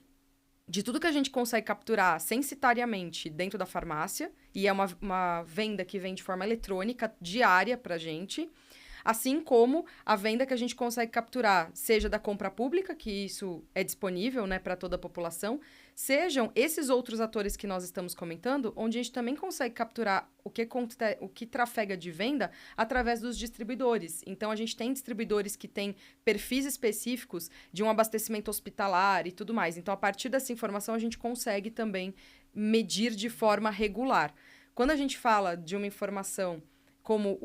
de tudo que a gente consegue capturar censitariamente dentro da farmácia, e é uma venda que vem de forma eletrônica, diária para a gente, assim como a venda que a gente consegue capturar, seja da compra pública, que isso é disponível, né, para toda a população, sejam esses outros atores que nós estamos comentando, onde a gente também consegue capturar o que trafega de venda através dos distribuidores. Então, a gente tem distribuidores que têm perfis específicos de um abastecimento hospitalar e tudo mais. Então, a partir dessa informação, a gente consegue também medir de forma regular. Quando a gente fala de uma informação como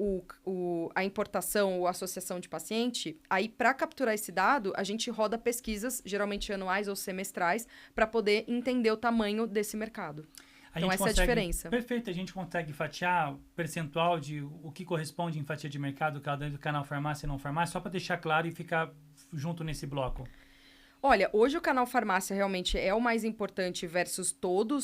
a importação ou associação de paciente, aí para capturar esse dado, a gente roda pesquisas, geralmente anuais ou semestrais, para poder entender o tamanho desse mercado. Então, essa é a diferença. Perfeito, a gente consegue fatiar o percentual de o que corresponde em fatia de mercado do canal farmácia e não farmácia, só para deixar claro e ficar junto nesse bloco. Olha, hoje o canal farmácia realmente é o mais importante versus todo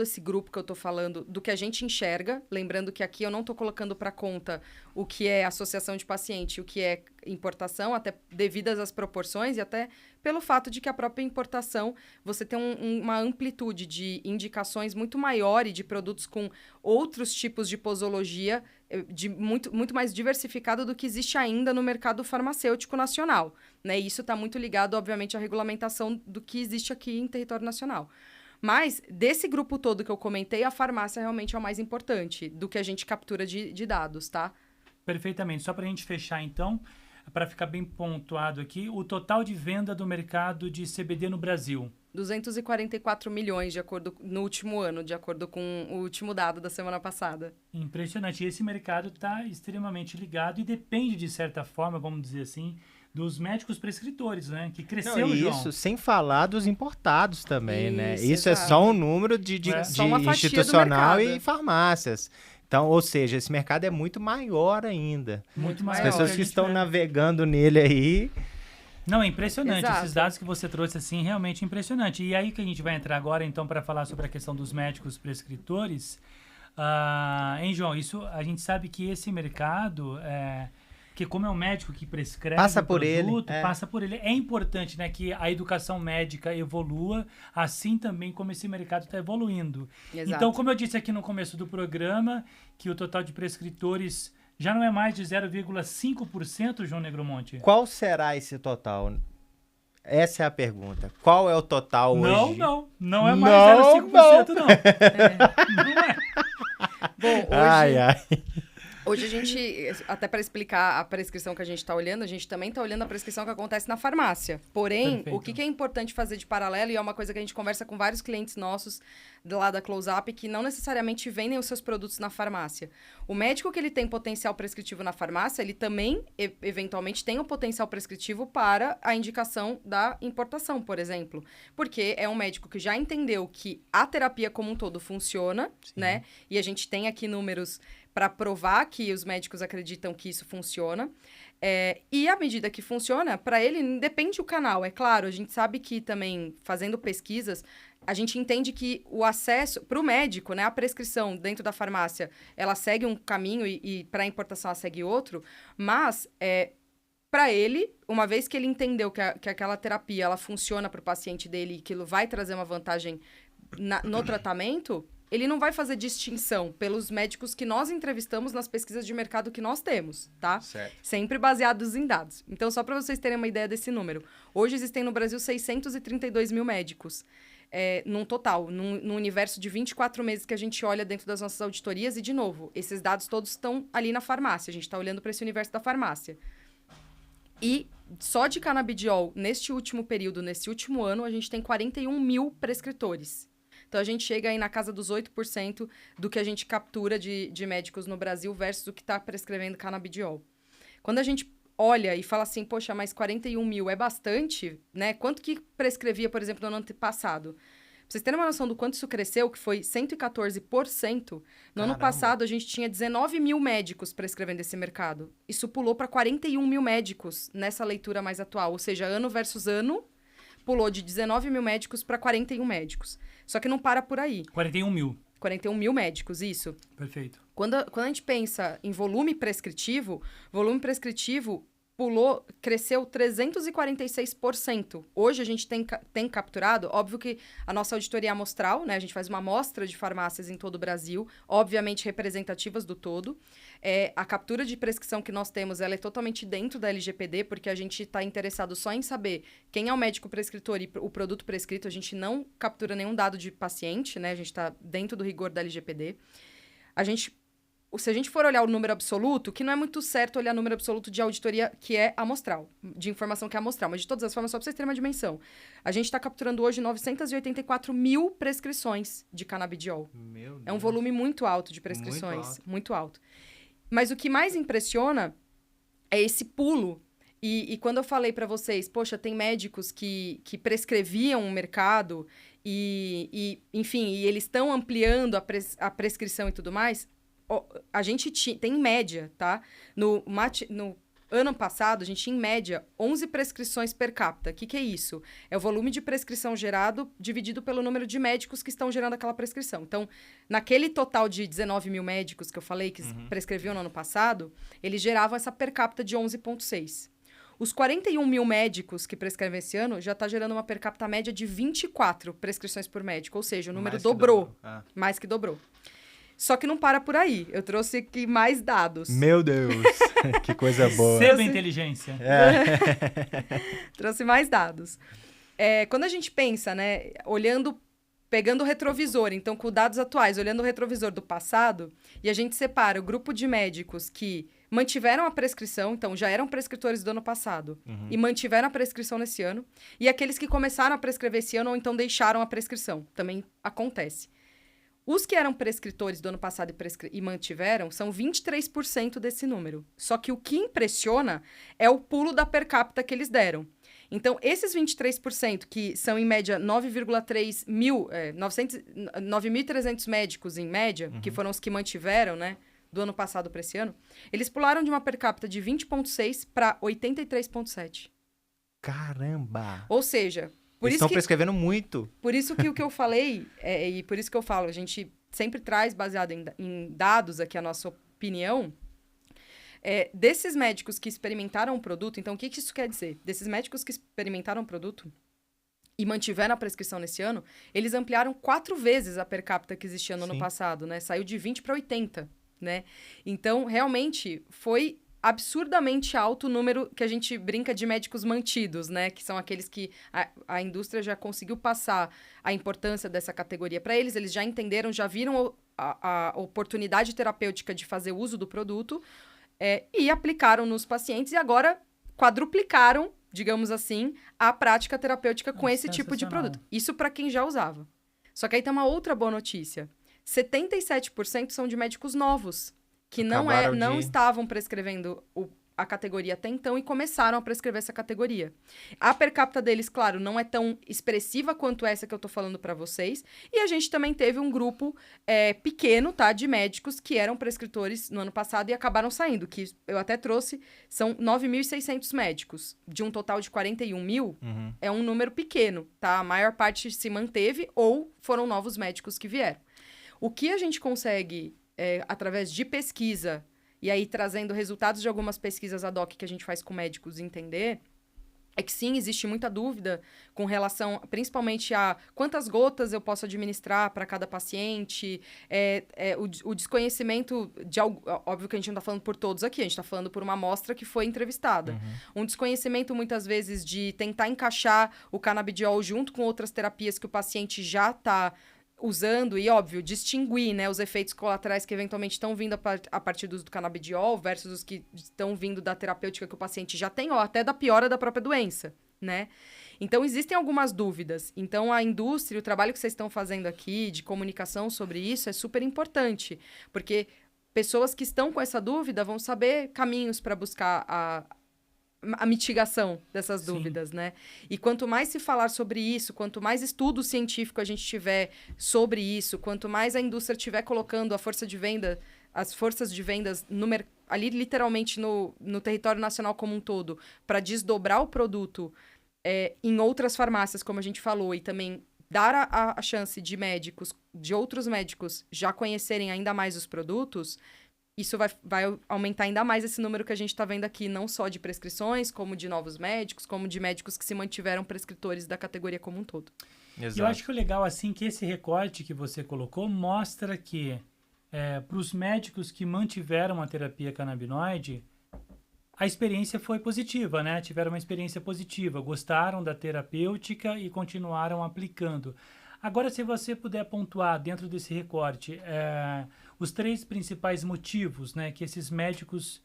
esse grupo que eu tô falando, do que a gente enxerga. Lembrando que aqui eu não tô colocando para conta o que é associação de paciente, o que é importação, até devidas às proporções e até pelo fato de que a própria importação, você tem uma amplitude de indicações muito maior e de produtos com outros tipos de posologia muito mais diversificado do que existe ainda no mercado farmacêutico nacional, né? E isso está muito ligado, obviamente, à regulamentação do que existe aqui em território nacional. Mas, desse grupo todo que eu comentei, a farmácia realmente é o mais importante do que a gente captura de dados, tá? Perfeitamente. Só para a gente fechar, então, para ficar bem pontuado aqui, o total de venda do mercado de CBD no Brasil. 244 milhões no último ano, de acordo com o último dado da semana passada. Impressionante. E esse mercado está extremamente ligado e depende, de certa forma, vamos dizer assim, dos médicos prescritores, né? Que cresceu, João. Isso, sem falar dos importados também, né? Isso exato. É só um número de institucional e farmácias. Então, ou seja, esse mercado é muito maior ainda. Muito maior. As pessoas que estão navegando nele aí... Não, é impressionante. Exato. Esses dados que você trouxe, assim, realmente impressionante. E aí que a gente vai entrar agora, então, para falar sobre a questão dos médicos prescritores. Hein, João? Isso, a gente sabe que esse mercado, que como é um médico que prescreve passa o por produto, ele, passa por ele. É importante, né, que a educação médica evolua, assim também como esse mercado está evoluindo. Exato. Então, como eu disse aqui no começo do programa, que o total de prescritores já não é mais de 0,5%, João Negromonte? Qual será esse total? Essa é a pergunta. Qual é o total hoje? Não é mais 0,5%, não. Não é. Bom, hoje... Ai. Hoje a gente, até para explicar a prescrição que a gente está olhando, a gente também está olhando a prescrição que acontece na farmácia. Porém, Perfeito. o que é importante fazer de paralelo, e é uma coisa que a gente conversa com vários clientes nossos lá da Close-Up, que não necessariamente vendem os seus produtos na farmácia. O médico que ele tem potencial prescritivo na farmácia, ele também, eventualmente, tem o potencial prescritivo para a indicação da importação, por exemplo. Porque é um médico que já entendeu que a terapia como um todo funciona, né? E a gente tem aqui números para provar que os médicos acreditam que isso funciona. E à medida que funciona, para ele, depende do canal. É claro, a gente sabe que também, fazendo pesquisas, a gente entende que o acesso para o médico, né, a prescrição dentro da farmácia, ela segue um caminho e para a importação ela segue outro, mas para ele, uma vez que ele entendeu que aquela terapia ela funciona para o paciente dele e que ele vai trazer uma vantagem no tratamento, ele não vai fazer distinção pelos médicos que nós entrevistamos nas pesquisas de mercado que nós temos, tá? Certo. Sempre baseados em dados. Então, só para vocês terem uma ideia desse número. Hoje existem no Brasil 632 mil médicos. Num total, num universo de 24 meses que a gente olha dentro das nossas auditorias. E, de novo, esses dados todos estão ali na farmácia. A gente está olhando para esse universo da farmácia. E só de canabidiol, neste último período, nesse último ano, a gente tem 41 mil prescritores. Então, a gente chega aí na casa dos 8% do que a gente captura de médicos no Brasil versus o que está prescrevendo canabidiol. Quando a gente olha e fala assim, poxa, mas 41 mil é bastante, né? Quanto que prescrevia, por exemplo, no ano passado? Pra vocês terem uma noção do quanto isso cresceu, que foi 114%, no ano passado a gente tinha 19 mil médicos prescrevendo esse mercado. Isso pulou para 41 mil médicos nessa leitura mais atual. Ou seja, ano versus ano, pulou de 19 mil médicos para 41 médicos. Só que não para por aí. 41 mil. 41 mil médicos, isso. Perfeito. Quando a gente pensa em volume prescritivo cresceu 346%. Hoje a gente tem capturado, óbvio que a nossa auditoria amostral, né? A gente faz uma amostra de farmácias em todo o Brasil, obviamente representativas do todo. A captura de prescrição que nós temos, ela é totalmente dentro da LGPD, porque a gente está interessado só em saber quem é o médico prescritor e o produto prescrito. A gente não captura nenhum dado de paciente, né? A gente está dentro do rigor da LGPD. Se a gente for olhar o número absoluto, que não é muito certo olhar o número absoluto de auditoria que é amostral, de informação que é amostral, mas de todas as formas, só para vocês terem uma dimensão. A gente está capturando hoje 984 mil prescrições de canabidiol. Meu Deus. É um volume muito alto de prescrições, muito alto. Mas o que mais impressiona é esse pulo. E quando eu falei para vocês, poxa, tem médicos que prescreviam o mercado enfim, e eles estão ampliando a prescrição e tudo mais, a gente tem em média, tá? No ano passado, a gente tinha em média 11 prescrições per capita. O que é isso? É o volume de prescrição gerado dividido pelo número de médicos que estão gerando aquela prescrição. Então, naquele total de 19 mil médicos que eu falei que prescreviam no ano passado, eles geravam essa per capita de 11,6. Os 41 mil médicos que prescrevem esse ano já está gerando uma per capita média de 24 prescrições por médico. Ou seja, o número dobrou. Mais que dobrou. Só que não para por aí. Eu trouxe aqui mais dados. Meu Deus, que coisa boa. Seba inteligência. Trouxe mais dados. Quando a gente pensa, né, pegando o retrovisor, então com dados atuais, olhando o retrovisor do passado, e a gente separa o grupo de médicos que mantiveram a prescrição, então já eram prescritores do ano passado, e mantiveram a prescrição nesse ano, e aqueles que começaram a prescrever esse ano ou então deixaram a prescrição. Também acontece. Os que eram prescritores do ano passado e mantiveram são 23% desse número. Só que o que impressiona é o pulo da per capita que eles deram. Então, esses 23%, que são em média 9.300 médicos em média, que foram os que mantiveram, né, do ano passado para esse ano, eles pularam de uma per capita de 20,6 para 83,7. Caramba! Ou seja... Eles estão prescrevendo muito. Por isso que o que eu falei, e por isso que eu falo, a gente sempre traz, baseado em dados aqui, a nossa opinião, desses médicos que experimentaram o produto. Então, o que isso quer dizer? Desses médicos que experimentaram o produto e mantiveram a prescrição nesse ano, eles ampliaram 4 vezes a per capita que existia no ano passado, né? Saiu de 20 para 80, né? Então, realmente, foi absurdamente alto o número que a gente brinca de médicos mantidos, né? Que são aqueles que a indústria já conseguiu passar a importância dessa categoria para eles. Eles já entenderam, já viram a oportunidade terapêutica de fazer uso do produto e aplicaram nos pacientes. E agora quadruplicaram, digamos assim, a prática terapêutica com esse tipo de produto. Isso para quem já usava. Só que aí tem uma outra boa notícia. 77% são de médicos novos, que não estavam prescrevendo a categoria até então e começaram a prescrever essa categoria. A per capita deles, claro, não é tão expressiva quanto essa que eu tô falando para vocês. E a gente também teve um grupo pequeno, tá, de médicos que eram prescritores no ano passado e acabaram saindo, que eu até trouxe, são 9.600 médicos. De um total de 41 mil, é um número pequeno, tá? A maior parte se manteve ou foram novos médicos que vieram. O que a gente consegue... através de pesquisa e aí trazendo resultados de algumas pesquisas ad hoc que a gente faz com médicos entender, é que sim, existe muita dúvida com relação, principalmente a quantas gotas eu posso administrar para cada paciente, o desconhecimento de algo, óbvio que a gente não está falando por todos aqui, a gente está falando por uma amostra que foi entrevistada. Um desconhecimento, muitas vezes, de tentar encaixar o canabidiol junto com outras terapias que o paciente já está usando e, óbvio, distinguir, né, os efeitos colaterais que eventualmente estão vindo a partir do uso do canabidiol versus os que estão vindo da terapêutica que o paciente já tem, ou até da piora da própria doença, né? Então, existem algumas dúvidas. Então, a indústria, o trabalho que vocês estão fazendo aqui de comunicação sobre isso é super importante, porque pessoas que estão com essa dúvida vão saber caminhos para buscar a mitigação dessas dúvidas, né? E quanto mais se falar sobre isso, quanto mais estudo científico a gente tiver sobre isso, quanto mais a indústria estiver colocando a força de venda, as forças de vendas ali literalmente no território nacional como um todo, para desdobrar o produto em outras farmácias, como a gente falou, e também dar a chance de outros médicos já conhecerem ainda mais os produtos, isso vai aumentar ainda mais esse número que a gente está vendo aqui, não só de prescrições, como de novos médicos, como de médicos que se mantiveram prescritores da categoria como um todo. Exato. Eu acho que o legal, assim, que esse recorte que você colocou mostra que, para os médicos que mantiveram a terapia canabinoide, a experiência foi positiva, né? Tiveram uma experiência positiva, gostaram da terapêutica e continuaram aplicando. Agora, se você puder pontuar dentro desse recorte os 3 principais motivos, né, que esses médicos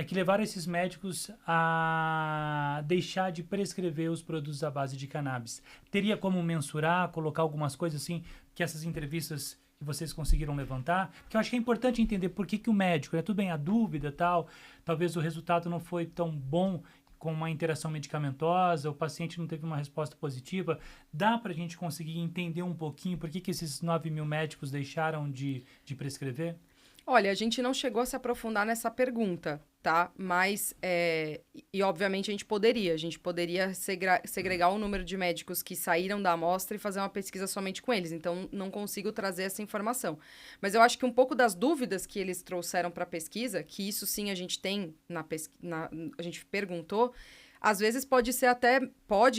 que levaram esses médicos a deixar de prescrever os produtos à base de cannabis. Teria como mensurar, colocar algumas coisas assim, que essas entrevistas que vocês conseguiram levantar? Porque eu acho que é importante entender por que o médico, tudo bem, a dúvida tal, talvez o resultado não foi tão bom com uma interação medicamentosa, o paciente não teve uma resposta positiva. Dá para a gente conseguir entender um pouquinho por que esses 9 mil médicos deixaram de prescrever? Olha, a gente não chegou a se aprofundar nessa pergunta, tá? Mas, e obviamente a gente poderia segregar o número de médicos que saíram da amostra e fazer uma pesquisa somente com eles. Então, não consigo trazer essa informação. Mas eu acho que um pouco das dúvidas que eles trouxeram para a pesquisa, que isso sim a gente tem a gente perguntou, às vezes pode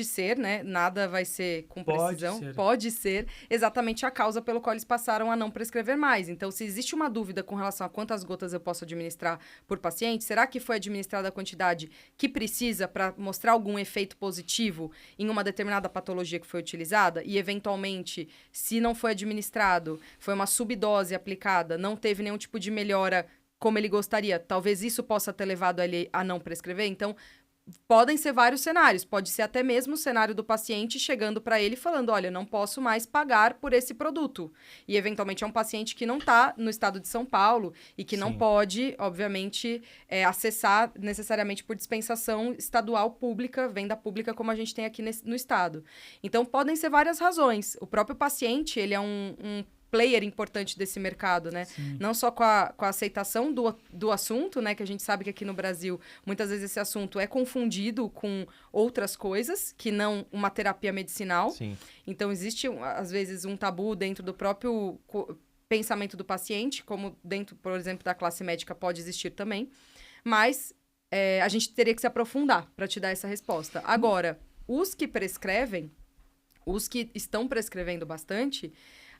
ser, né? Nada vai ser com precisão. Pode ser exatamente a causa pelo qual eles passaram a não prescrever mais. Então, se existe uma dúvida com relação a quantas gotas eu posso administrar por paciente, será que foi administrada a quantidade que precisa para mostrar algum efeito positivo em uma determinada patologia que foi utilizada? E, eventualmente, se não foi administrado, foi uma subdose aplicada, não teve nenhum tipo de melhora como ele gostaria, talvez isso possa ter levado ele a não prescrever. Então, podem ser vários cenários, pode ser até mesmo o cenário do paciente chegando para ele falando, olha, não posso mais pagar por esse produto. E, eventualmente, é um paciente que não está no estado de São Paulo e que não pode, obviamente, acessar necessariamente por dispensação estadual pública, venda pública, como a gente tem aqui no estado. Então, podem ser várias razões. O próprio paciente, ele é um player importante desse mercado, né? Sim. Não só com a aceitação do assunto, né? Que a gente sabe que aqui no Brasil, muitas vezes esse assunto é confundido com outras coisas, que não uma terapia medicinal. Sim. Então, existe, às vezes, um tabu dentro do próprio pensamento do paciente, como dentro, por exemplo, da classe médica pode existir também. Mas a gente teria que se aprofundar para te dar essa resposta. Agora, os que prescrevem, os que estão prescrevendo bastante,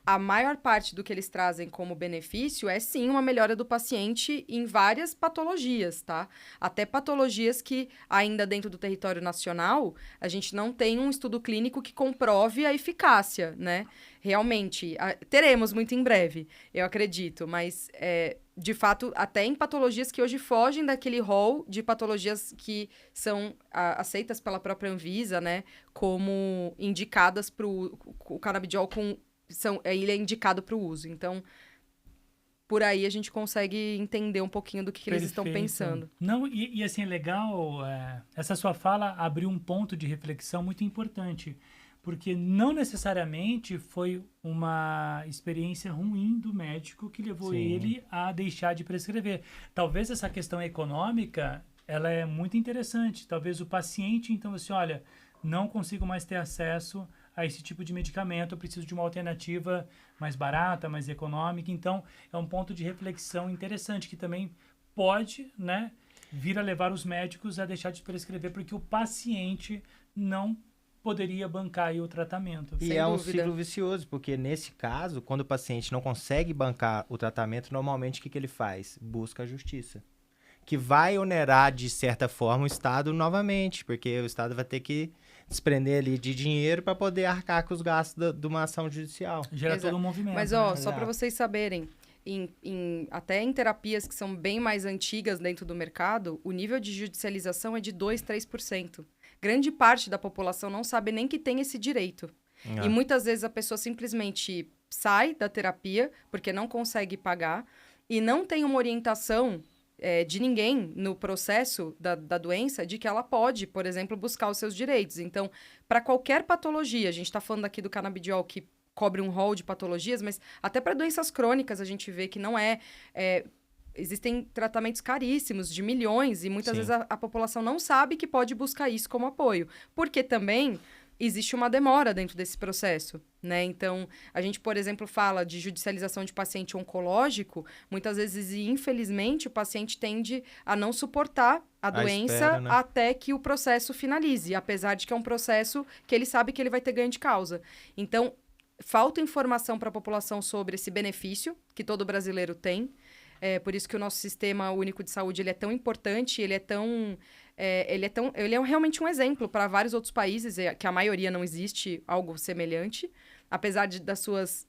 a maior parte do que eles trazem como benefício é, sim, uma melhora do paciente em várias patologias, tá? Até patologias que, ainda dentro do território nacional, a gente não tem um estudo clínico que comprove a eficácia, né? Realmente, teremos muito em breve, eu acredito, mas, de fato, até em patologias que hoje fogem daquele rol de patologias que são aceitas pela própria Anvisa, né? Como indicadas para o canabidiol ele é indicado para o uso. Então, por aí a gente consegue entender um pouquinho do que eles estão pensando. Não, e assim, é legal, essa sua fala abriu um ponto de reflexão muito importante, porque não necessariamente foi uma experiência ruim do médico que levou ele a deixar de prescrever. Talvez essa questão econômica, ela é muito interessante. Talvez o paciente, então, assim, olha, não consigo mais ter acesso a esse tipo de medicamento, eu preciso de uma alternativa mais barata, mais econômica. Então, é um ponto de reflexão interessante, que também pode, né, vir a levar os médicos a deixar de prescrever, porque o paciente não poderia bancar aí o tratamento. E é um ciclo vicioso, porque nesse caso, quando o paciente não consegue bancar o tratamento, normalmente o que ele faz? Busca a justiça. Que vai onerar, de certa forma, o Estado novamente, porque o Estado vai ter que desprender ali de dinheiro para poder arcar com os gastos de uma ação judicial. Gera todo um movimento. Mas, só para vocês saberem, até em terapias que são bem mais antigas dentro do mercado, o nível de judicialização é de 2%, 3%. Grande parte da população não sabe nem que tem esse direito. E muitas vezes a pessoa simplesmente sai da terapia porque não consegue pagar e não tem uma orientação de ninguém no processo da doença de que ela pode, por exemplo, buscar os seus direitos. Então, para qualquer patologia, a gente está falando aqui do canabidiol que cobre um rol de patologias, mas até para doenças crônicas a gente vê que não existem tratamentos caríssimos, de milhões, e muitas vezes a população não sabe que pode buscar isso como apoio. Porque também existe uma demora dentro desse processo, né? Então, a gente, por exemplo, fala de judicialização de paciente oncológico, muitas vezes, e infelizmente, o paciente tende a não suportar a doença espera, né? Até que o processo finalize, apesar de que é um processo que ele sabe que ele vai ter ganho de causa. Então, falta informação para a população sobre esse benefício que todo brasileiro tem. Por isso que o nosso sistema único de saúde ele é tão importante, ele é realmente um exemplo para vários outros países, que a maioria não existe algo semelhante, apesar das suas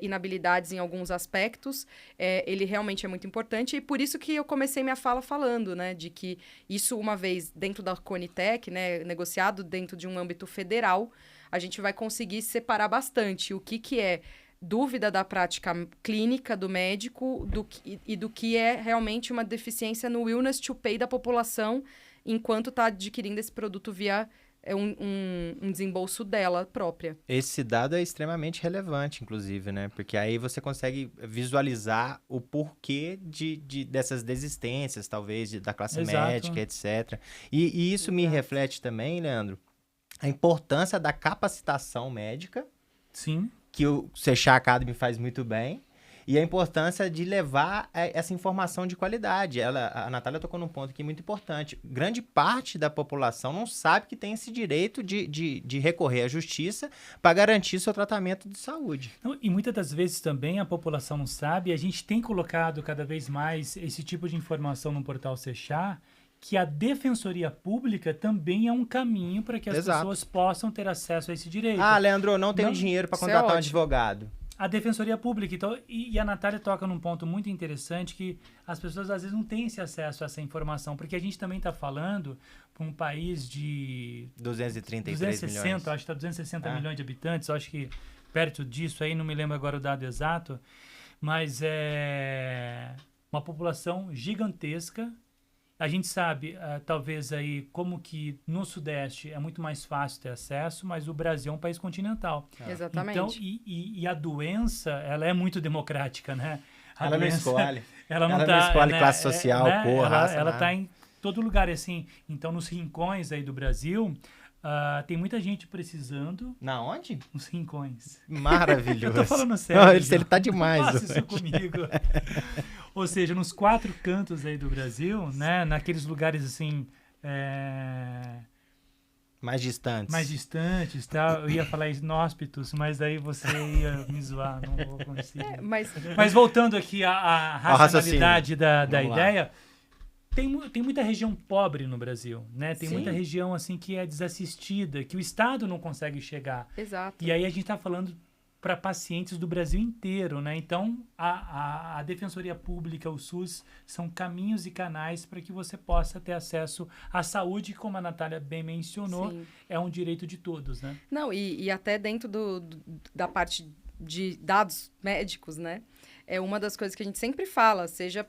inabilidades em alguns aspectos, ele realmente é muito importante, e por isso que eu comecei minha fala falando, né, de que isso, uma vez dentro da Conitec, né, negociado dentro de um âmbito federal, a gente vai conseguir separar bastante o que é dúvida da prática clínica do médico do que é realmente uma deficiência no willingness to pay da população enquanto está adquirindo esse produto via um desembolso dela própria. Esse dado é extremamente relevante, inclusive, né? Porque aí você consegue visualizar o porquê dessas desistências, talvez, da classe médica, etc. E isso me reflete também, Leandro, a importância da capacitação médica. Sim. Que o Sechá Academy faz muito bem, e a importância de levar essa informação de qualidade. A Natália tocou num ponto aqui muito importante. Grande parte da população não sabe que tem esse direito de recorrer à justiça para garantir seu tratamento de saúde. E muitas das vezes também a população não sabe, a gente tem colocado cada vez mais esse tipo de informação no portal Sechá, que a Defensoria Pública também é um caminho para que as pessoas possam ter acesso a esse direito. Leandro, não tenho dinheiro para contratar um advogado. A Defensoria Pública, então, e a Natália toca num ponto muito interessante, que as pessoas às vezes não têm esse acesso a essa informação, porque a gente também está falando para um país de 233 milhões. Acho que está 260 milhões de habitantes, acho que perto disso aí, não me lembro agora o dado exato, mas é uma população gigantesca. A gente sabe, talvez aí, como que no Sudeste é muito mais fácil ter acesso, mas o Brasil é um país continental. Exatamente. Então, e a doença, ela é muito democrática, né? Ela não escolhe. Ela não escolhe classe social, cor, raça. Ela está em todo lugar, assim. Então, nos rincões aí do Brasil, tem muita gente precisando. Na onde? Nos rincões. Maravilhoso. Eu tô falando sério. Não, ele tá demais. Faça isso comigo. Ou seja, nos 4 cantos aí do Brasil, né? Naqueles lugares assim... mais distantes. Mais distantes, tá? Eu ia falar inóspitos, mas aí você ia me zoar, não vou conseguir. Mas voltando aqui à racionalidade da ideia, tem muita região pobre no Brasil, né? Tem muita região assim que é desassistida, que o Estado não consegue chegar. Exato. E aí a gente está falando para pacientes do Brasil inteiro, né? Então, a Defensoria Pública, o SUS, são caminhos e canais para que você possa ter acesso à saúde, como a Natália bem mencionou, é um direito de todos, né? Não, e até dentro da parte de dados médicos, né? É uma das coisas que a gente sempre fala, seja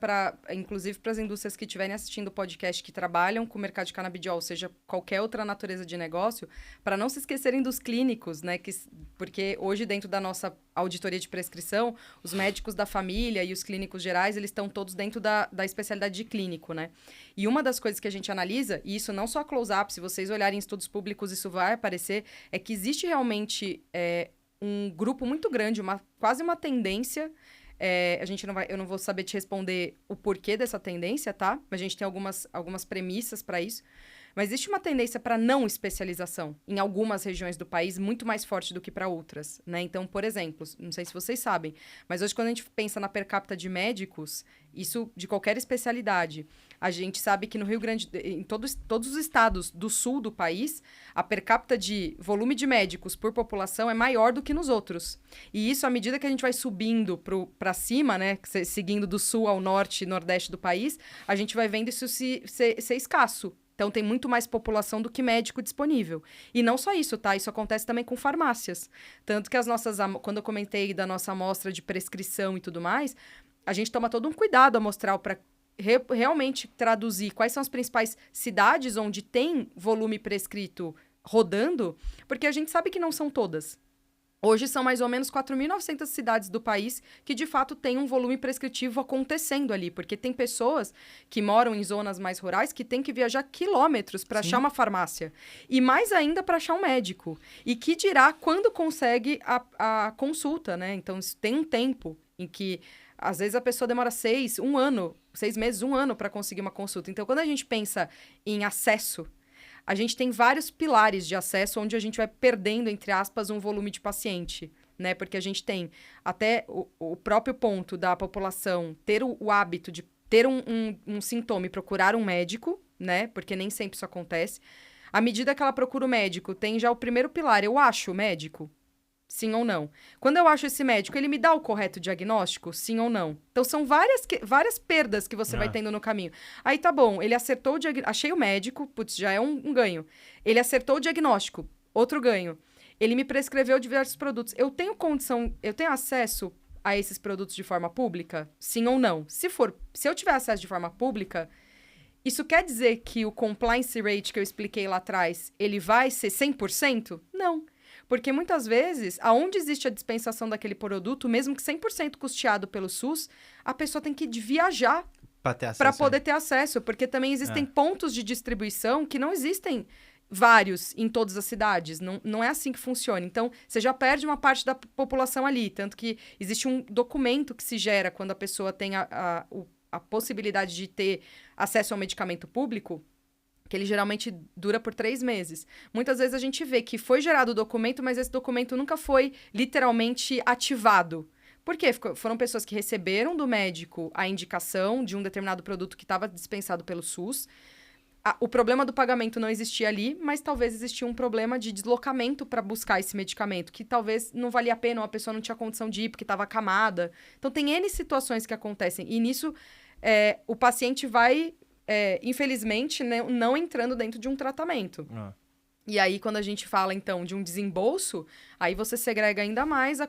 inclusive para as indústrias que estiverem assistindo o podcast que trabalham com o mercado de canabidiol, seja qualquer outra natureza de negócio, para não se esquecerem dos clínicos, né? Porque hoje, dentro da nossa auditoria de prescrição, os médicos da família e os clínicos gerais, eles estão todos dentro da especialidade de clínico, né? E uma das coisas que a gente analisa, e isso não só a close-up, se vocês olharem em estudos públicos, isso vai aparecer, é que existe realmente um grupo muito grande, quase uma tendência Eu não vou saber te responder o porquê dessa tendência, tá? Mas a gente tem algumas premissas para isso. Mas existe uma tendência para não especialização em algumas regiões do país muito mais forte do que para outras, né? Então, por exemplo, não sei se vocês sabem, mas hoje quando a gente pensa na per capita de médicos, isso de qualquer especialidade, a gente sabe que no Rio Grande, em todos os estados do sul do país, a per capita de volume de médicos por população é maior do que nos outros. E isso, à medida que a gente vai subindo para cima, né, seguindo do sul ao norte e nordeste do país, a gente vai vendo isso ser escasso. Então, tem muito mais população do que médico disponível. E não só isso, tá? Isso acontece também com farmácias. Tanto que quando eu comentei da nossa amostra de prescrição e tudo mais, a gente toma todo um cuidado amostral para realmente traduzir quais são as principais cidades onde tem volume prescrito rodando, porque a gente sabe que não são todas. Hoje são mais ou menos 4.900 cidades do país que, de fato, têm um volume prescritivo acontecendo ali. Porque tem pessoas que moram em zonas mais rurais que têm que viajar quilômetros para achar uma farmácia. E mais ainda para achar um médico. E que dirá quando consegue a consulta, né? Então, tem um tempo em que, às vezes, a pessoa demora 6 meses, 1 ano para conseguir uma consulta. Então, quando a gente pensa em acesso, a gente tem vários pilares de acesso onde a gente vai perdendo, entre aspas, um volume de paciente, né? Porque a gente tem até o próprio ponto da população ter o hábito de ter um sintoma e procurar um médico, né? Porque nem sempre isso acontece. À medida que ela procura o médico, tem já o primeiro pilar, eu acho o médico? Sim ou não? Quando eu acho esse médico, ele me dá o correto diagnóstico? Sim ou não? Então, são várias perdas que você vai tendo no caminho. Aí, tá bom, ele acertou o diagnóstico. Achei o médico, putz, já é um ganho. Ele acertou o diagnóstico, outro ganho. Ele me prescreveu diversos produtos. Eu tenho acesso a esses produtos de forma pública? Sim ou não? Se eu tiver acesso de forma pública, isso quer dizer que o compliance rate que eu expliquei lá atrás, ele vai ser 100%? Não. Porque muitas vezes, aonde existe a dispensação daquele produto, mesmo que 100% custeado pelo SUS, a pessoa tem que viajar para poder ter acesso. Porque também existem pontos de distribuição que não existem vários em todas as cidades. Não é assim que funciona. Então, você já perde uma parte da população ali. Tanto que existe um documento que se gera quando a pessoa tem a possibilidade de ter acesso ao medicamento público, que ele geralmente dura por 3 meses. Muitas vezes a gente vê que foi gerado o documento, mas esse documento nunca foi literalmente ativado. Por quê? Foram pessoas que receberam do médico a indicação de um determinado produto que estava dispensado pelo SUS. O problema do pagamento não existia ali, mas talvez existia um problema de deslocamento para buscar esse medicamento, que talvez não valia a pena, ou a pessoa não tinha condição de ir porque estava acamada. Então, tem N situações que acontecem. E nisso, o paciente vai... infelizmente, né, não entrando dentro de um tratamento. E aí, quando a gente fala, então, de um desembolso, aí você segrega ainda mais a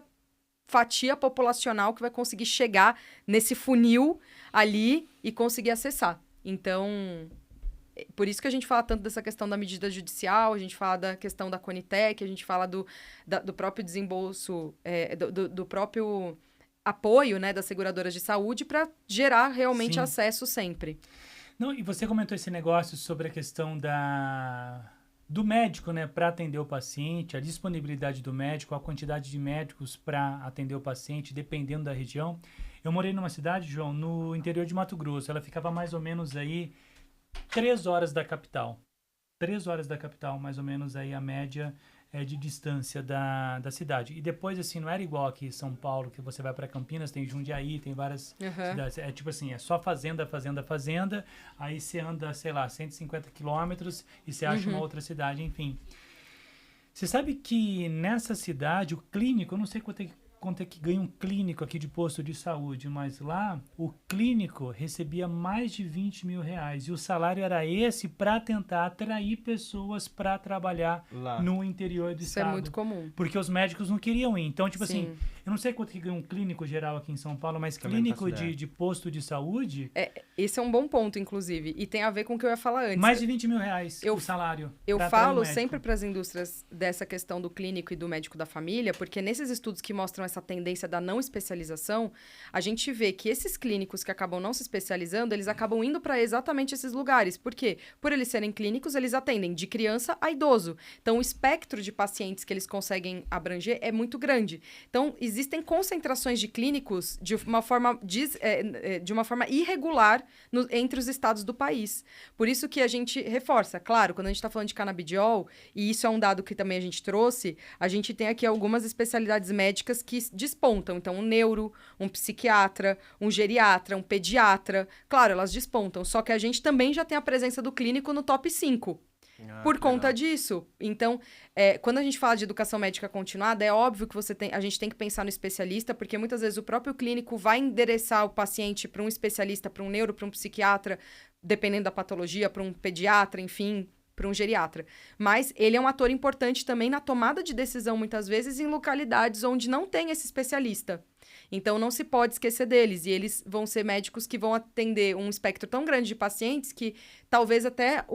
fatia populacional que vai conseguir chegar nesse funil ali e conseguir acessar. Então, por isso que a gente fala tanto dessa questão da medida judicial, a gente fala da questão da Conitec, a gente fala do próprio desembolso, do próprio apoio, né, das seguradoras de saúde para gerar realmente acesso sempre. Não, e você comentou esse negócio sobre a questão do médico, né, para atender o paciente, a disponibilidade do médico, a quantidade de médicos para atender o paciente, dependendo da região. Eu morei numa cidade, João, no interior de Mato Grosso. Ela ficava mais ou menos aí 3 horas da capital. 3 horas da capital, mais ou menos aí a média de distância da cidade. E depois, assim, não era igual aqui em São Paulo, que você vai para Campinas, tem Jundiaí, tem várias cidades. É tipo assim, é só fazenda, aí você anda, sei lá, 150 quilômetros e você acha uma outra cidade, enfim. Você sabe que nessa cidade, o clínico, eu não sei quanto é que ganha um clínico aqui de posto de saúde, mas lá o clínico recebia mais de 20 mil reais e o salário era esse para tentar atrair pessoas para trabalhar lá no interior do estado. Isso é muito comum. Porque os médicos não queriam ir. Então, tipo assim, eu não sei quanto que ganha um clínico geral aqui em São Paulo, mas clínico de posto de saúde... Esse é um bom ponto, inclusive, e tem a ver com o que eu ia falar antes. Mais de 20 mil reais o salário. Eu falo sempre para as indústrias dessa questão do clínico e do médico da família, porque nesses estudos que mostram essa tendência da não especialização, a gente vê que esses clínicos que acabam não se especializando, eles acabam indo para exatamente esses lugares. Por quê? Por eles serem clínicos, eles atendem de criança a idoso. Então, o espectro de pacientes que eles conseguem abranger é muito grande. Então, existem concentrações de clínicos de uma forma irregular entre os estados do país. Por isso que a gente reforça. Claro, quando a gente está falando de canabidiol, e isso é um dado que também a gente trouxe, a gente tem aqui algumas especialidades médicas que despontam. Então, um neuro, um psiquiatra, um geriatra, um pediatra. Claro, elas despontam. Só que a gente também já tem a presença do clínico no top 5. Por conta disso. Então, quando a gente fala de educação médica continuada, é óbvio que a gente tem que pensar no especialista, porque muitas vezes o próprio clínico vai endereçar o paciente para um especialista, para um neuro, para um psiquiatra, dependendo da patologia, para um pediatra, enfim, para um geriatra. Mas ele é um ator importante também na tomada de decisão, muitas vezes, em localidades onde não tem esse especialista. Então, não se pode esquecer deles. E eles vão ser médicos que vão atender um espectro tão grande de pacientes que talvez até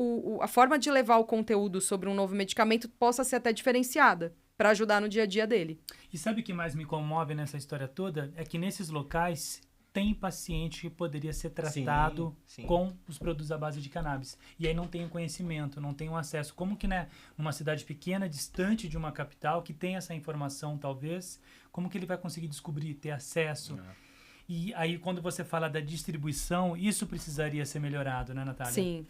a forma de levar o conteúdo sobre um novo medicamento possa ser até diferenciada para ajudar no dia a dia dele. E sabe o que mais me comove nessa história toda? É que nesses locais tem paciente que poderia ser tratado com os produtos à base de cannabis. E aí não tem o conhecimento, não tem o acesso. Como que, né, numa cidade pequena, distante de uma capital, que tem essa informação, talvez, como que ele vai conseguir descobrir, ter acesso? E aí, quando você fala da distribuição, isso precisaria ser melhorado, né, Natália? Sim.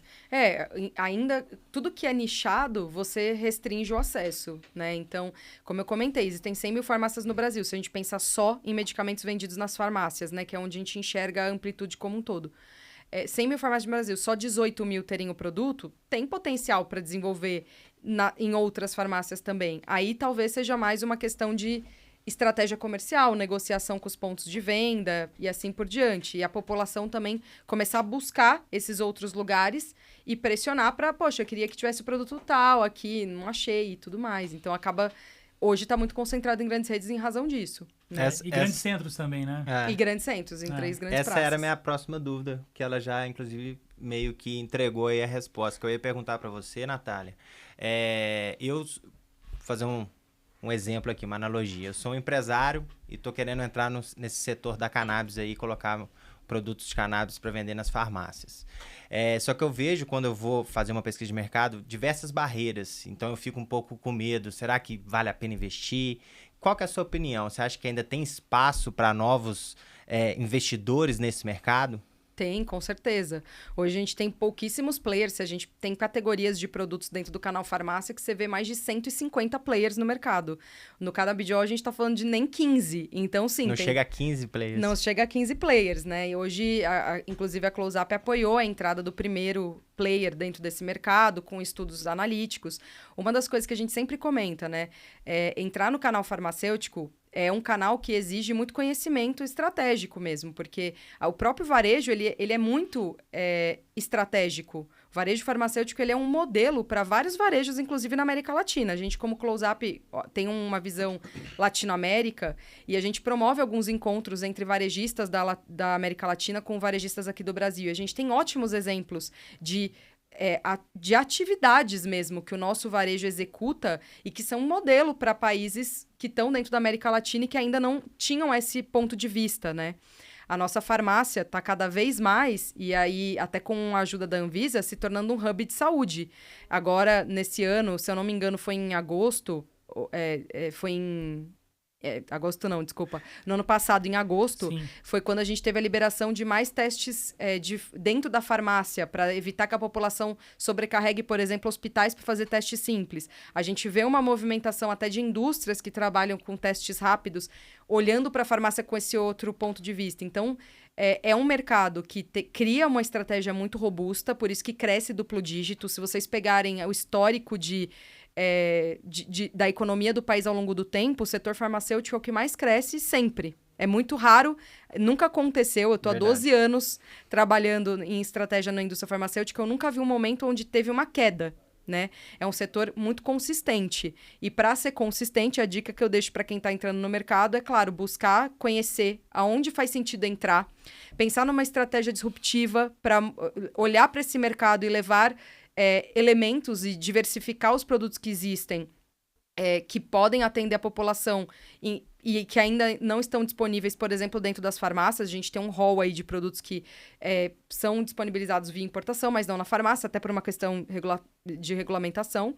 Ainda, tudo que é nichado, você restringe o acesso, né? Então, como eu comentei, existem 100 mil farmácias no Brasil. Se a gente pensar só em medicamentos vendidos nas farmácias, né? Que é onde a gente enxerga a amplitude como um todo. 100 mil farmácias no Brasil, só 18 mil terem o produto, tem potencial para desenvolver em outras farmácias também. Aí, talvez seja mais uma questão de estratégia comercial, negociação com os pontos de venda e assim por diante. E a população também começar a buscar esses outros lugares e pressionar para, poxa, eu queria que tivesse o produto tal aqui, não achei e tudo mais. Então, hoje está muito concentrado em grandes redes em razão disso. Né? E grandes centros também, né? E grandes centros, em 3 grandes praças. Essa era a minha próxima dúvida, que ela já, inclusive, meio que entregou aí a resposta, que eu ia perguntar para você, Natália. Eu vou fazer um exemplo aqui, uma analogia. Eu sou um empresário e estou querendo entrar nesse setor da cannabis aí, colocar produtos de cannabis para vender nas farmácias. Só que eu vejo, quando eu vou fazer uma pesquisa de mercado, diversas barreiras. Então, eu fico um pouco com medo. Será que vale a pena investir? Qual que é a sua opinião? Você acha que ainda tem espaço para novos investidores nesse mercado? Tem, com certeza. Hoje a gente tem pouquíssimos players. A gente tem categorias de produtos dentro do canal farmácia que você vê mais de 150 players no mercado. No canabidiol a gente está falando de nem 15. Então, sim. Não chega a 15 players. Não chega a 15 players, né? E hoje, inclusive, a Close-Up apoiou a entrada do primeiro player dentro desse mercado, com estudos analíticos. Uma das coisas que a gente sempre comenta, né? Entrar no canal farmacêutico é um canal que exige muito conhecimento estratégico mesmo, porque o próprio varejo, ele é muito estratégico. O varejo farmacêutico, ele é um modelo para vários varejos, inclusive na América Latina. A gente, como Close-Up, tem uma visão Latinoamérica e a gente promove alguns encontros entre varejistas da América Latina com varejistas aqui do Brasil. A gente tem ótimos exemplos de atividades mesmo que o nosso varejo executa e que são um modelo para países que estão dentro da América Latina e que ainda não tinham esse ponto de vista, né? A nossa farmácia está cada vez mais, e aí até com a ajuda da Anvisa, se tornando um hub de saúde. Agora, nesse ano, se eu não me engano, foi em agosto, agosto não, desculpa. No ano passado, em agosto, foi quando a gente teve a liberação de mais testes dentro da farmácia, para evitar que a população sobrecarregue, por exemplo, hospitais para fazer testes simples. A gente vê uma movimentação até de indústrias que trabalham com testes rápidos, olhando para a farmácia com esse outro ponto de vista. Então, é um mercado que cria uma estratégia muito robusta, por isso que cresce duplo dígito. Se vocês pegarem o histórico da economia do país ao longo do tempo, o setor farmacêutico é o que mais cresce sempre. É muito raro, nunca aconteceu. Eu estou há 12 anos trabalhando em estratégia na indústria farmacêutica, eu nunca vi um momento onde teve uma queda, né? É um setor muito consistente. E para ser consistente, a dica que eu deixo para quem está entrando no mercado é, claro, buscar conhecer aonde faz sentido entrar, pensar numa estratégia disruptiva para olhar para esse mercado e levar elementos e diversificar os produtos que existem, que podem atender a população e que ainda não estão disponíveis, por exemplo, dentro das farmácias. A gente tem um hall aí de produtos que são disponibilizados via importação, mas não na farmácia, até por uma questão de regulamentação.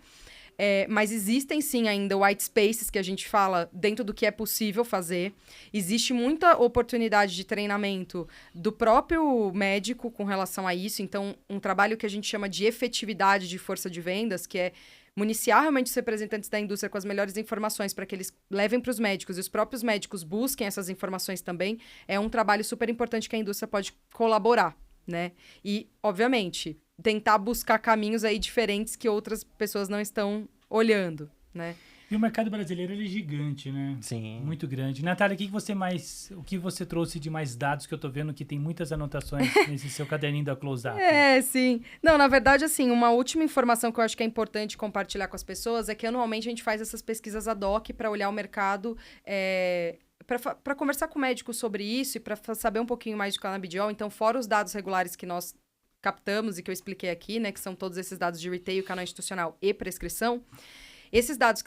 Mas existem, sim, ainda white spaces que a gente fala dentro do que é possível fazer. Existe muita oportunidade de treinamento do próprio médico com relação a isso. Então, um trabalho que a gente chama de efetividade de força de vendas, que é municiar realmente os representantes da indústria com as melhores informações para que eles levem para os médicos e os próprios médicos busquem essas informações também, é um trabalho super importante que a indústria pode colaborar, né? E, obviamente, tentar buscar caminhos aí diferentes que outras pessoas não estão olhando, né? E o mercado brasileiro, ele é gigante, né? Sim. Muito grande. Natália, o que você trouxe de mais dados, que eu tô vendo que tem muitas anotações nesse seu caderninho da Close Up? Sim. Não, na verdade, assim, uma última informação que eu acho que é importante compartilhar com as pessoas é que anualmente a gente faz essas pesquisas ad hoc para olhar o mercado, para conversar com médicos sobre isso e para saber um pouquinho mais de canabidiol. Então, fora os dados regulares que nós captamos e que eu expliquei aqui, né, que são todos esses dados de retail, canal institucional e prescrição, esses dados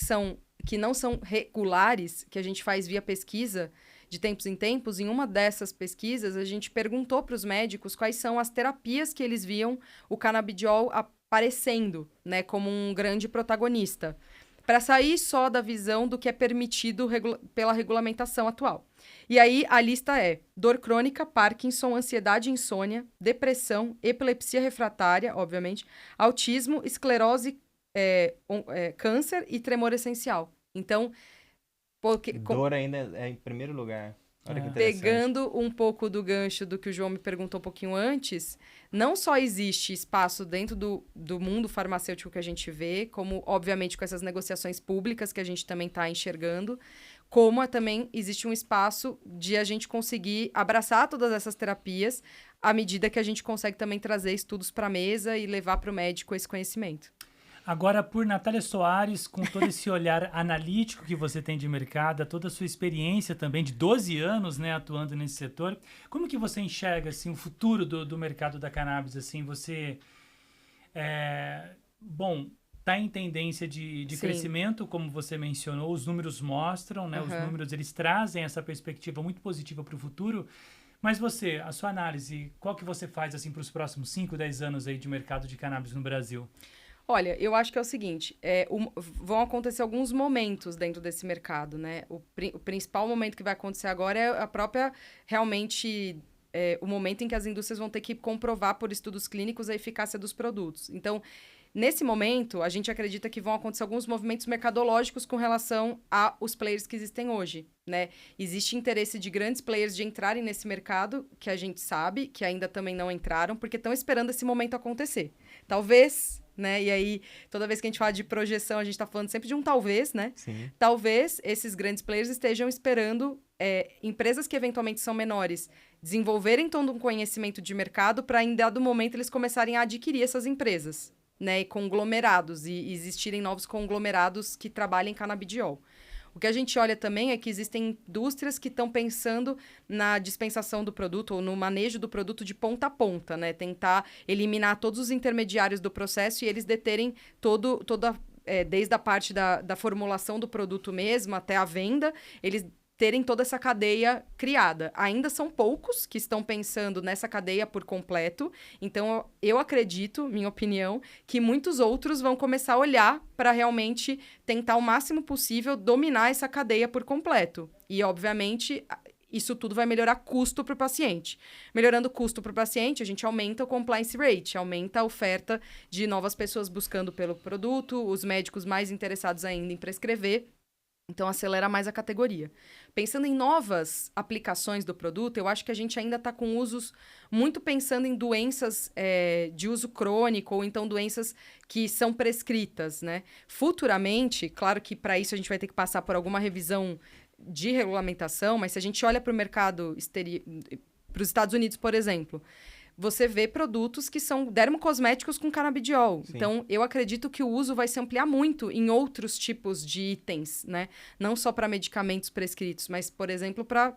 que não são regulares, que a gente faz via pesquisa de tempos em tempos, em uma dessas pesquisas, a gente perguntou para os médicos quais são as terapias que eles viam o canabidiol aparecendo, né, como um grande protagonista, para sair só da visão do que é permitido pela regulamentação atual. E aí, a lista é dor crônica, Parkinson, ansiedade e insônia, depressão, epilepsia refratária, obviamente, autismo, esclerose, câncer e tremor essencial. Então, dor ainda é em primeiro lugar. Olha que interessante. Pegando um pouco do gancho do que o João me perguntou um pouquinho antes, não só existe espaço dentro do mundo farmacêutico que a gente vê, como, obviamente, com essas negociações públicas que a gente também está enxergando, como também existe um espaço de a gente conseguir abraçar todas essas terapias à medida que a gente consegue também trazer estudos para a mesa e levar para o médico esse conhecimento. Agora, por Natália Soares, com todo esse olhar analítico que você tem de mercado, toda a sua experiência também de 12 anos, né, atuando nesse setor, como que você enxerga assim, o futuro do mercado da cannabis? Assim, você está em tendência de crescimento, como você mencionou, os números mostram, né, os números eles trazem essa perspectiva muito positiva para o futuro. Mas você, a sua análise, qual que você faz assim, para os próximos 5, 10 anos aí de mercado de cannabis no Brasil? Olha, eu acho que é o seguinte, vão acontecer alguns momentos dentro desse mercado, né? O principal momento que vai acontecer agora é a própria, realmente, o momento em que as indústrias vão ter que comprovar por estudos clínicos a eficácia dos produtos. Então, nesse momento, a gente acredita que vão acontecer alguns movimentos mercadológicos com relação aos players que existem hoje, né? Existe interesse de grandes players de entrarem nesse mercado, que a gente sabe, que ainda também não entraram, porque estão esperando esse momento acontecer. Talvez, né? E aí, toda vez que a gente fala de projeção, a gente está falando sempre de um talvez, né? Sim. Talvez esses grandes players estejam esperando empresas que eventualmente são menores desenvolverem todo um conhecimento de mercado para, em dado momento, eles começarem a adquirir essas empresas, né? E conglomerados, e existirem novos conglomerados que trabalhem canabidiol. O que a gente olha também é que existem indústrias que estão pensando na dispensação do produto ou no manejo do produto de ponta a ponta, né? Tentar eliminar todos os intermediários do processo e eles deterem desde a parte da formulação do produto mesmo até a venda, eles terem toda essa cadeia criada. Ainda são poucos que estão pensando nessa cadeia por completo. Então, eu acredito, minha opinião, que muitos outros vão começar a olhar para realmente tentar o máximo possível dominar essa cadeia por completo. E, obviamente, isso tudo vai melhorar custo para o paciente. Melhorando o custo para o paciente, a gente aumenta o compliance rate, aumenta a oferta de novas pessoas buscando pelo produto, os médicos mais interessados ainda em prescrever. Então, acelera mais a categoria. Pensando em novas aplicações do produto, eu acho que a gente ainda está com usos muito pensando em doenças de uso crônico ou então doenças que são prescritas, né? Futuramente, claro que para isso a gente vai ter que passar por alguma revisão de regulamentação, mas se a gente olha para o mercado para os Estados Unidos, por exemplo, você vê produtos que são dermocosméticos com canabidiol. Sim. Então, eu acredito que o uso vai se ampliar muito em outros tipos de itens, né? Não só para medicamentos prescritos, mas, por exemplo, para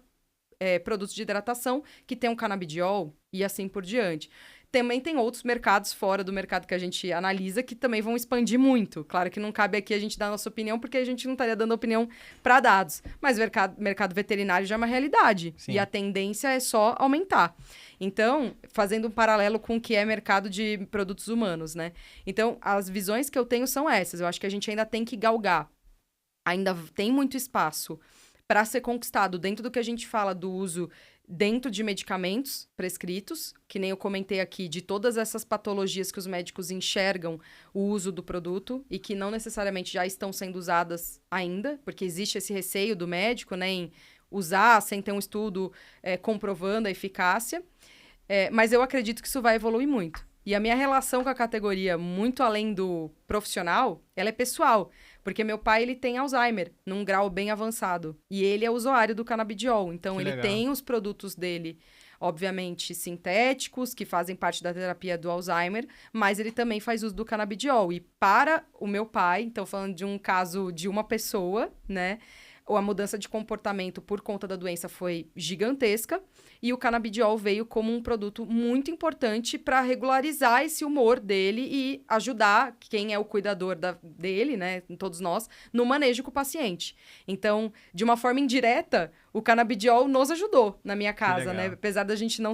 produtos de hidratação que tem um canabidiol e assim por diante. Também tem outros mercados fora do mercado que a gente analisa que também vão expandir muito. Claro que não cabe aqui a gente dar a nossa opinião, porque a gente não estaria dando opinião para dados. Mas o mercado veterinário já é uma realidade. Sim. E a tendência é só aumentar. Então, fazendo um paralelo com o que é mercado de produtos humanos, né? Então, as visões que eu tenho são essas. Eu acho que a gente ainda tem que galgar. Ainda tem muito espaço para ser conquistado dentro do que a gente fala do uso dentro de medicamentos prescritos, que nem eu comentei aqui, de todas essas patologias que os médicos enxergam o uso do produto e que não necessariamente já estão sendo usadas ainda, porque existe esse receio do médico, né, em usar sem ter um estudo comprovando a eficácia. Mas eu acredito que isso vai evoluir muito. E a minha relação com a categoria, muito além do profissional, ela é pessoal. Porque meu pai, ele tem Alzheimer, num grau bem avançado. E ele é usuário do canabidiol. Então, ele tem os produtos dele, obviamente, sintéticos, que fazem parte da terapia do Alzheimer, mas ele também faz uso do canabidiol. E para o meu pai, então falando de um caso de uma pessoa, né? A mudança de comportamento por conta da doença foi gigantesca e o canabidiol veio como um produto muito importante para regularizar esse humor dele e ajudar quem é o cuidador dele, né, todos nós, no manejo com o paciente. Então, de uma forma indireta, o canabidiol nos ajudou na minha casa, né? Apesar da gente não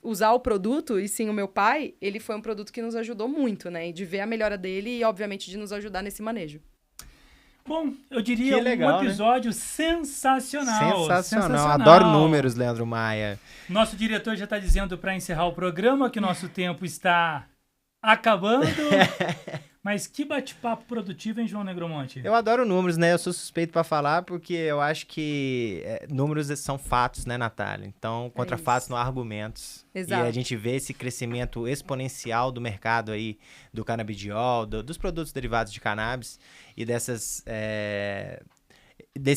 usar o produto, e sim o meu pai, ele foi um produto que nos ajudou muito, né? De ver a melhora dele e, obviamente, de nos ajudar nesse manejo. Bom, eu diria legal, um episódio, né? Sensacional. Adoro números, Leandro Maia. Nosso diretor já está dizendo para encerrar o programa que o nosso tempo está acabando. Mas que bate-papo produtivo, hein, João Negromonte? Eu adoro números, né? Eu sou suspeito para falar porque eu acho que números são fatos, né, Natália? Então, contra fatos não há argumentos. Exato. E a gente vê esse crescimento exponencial do mercado aí, do canabidiol, dos produtos derivados de cannabis e desse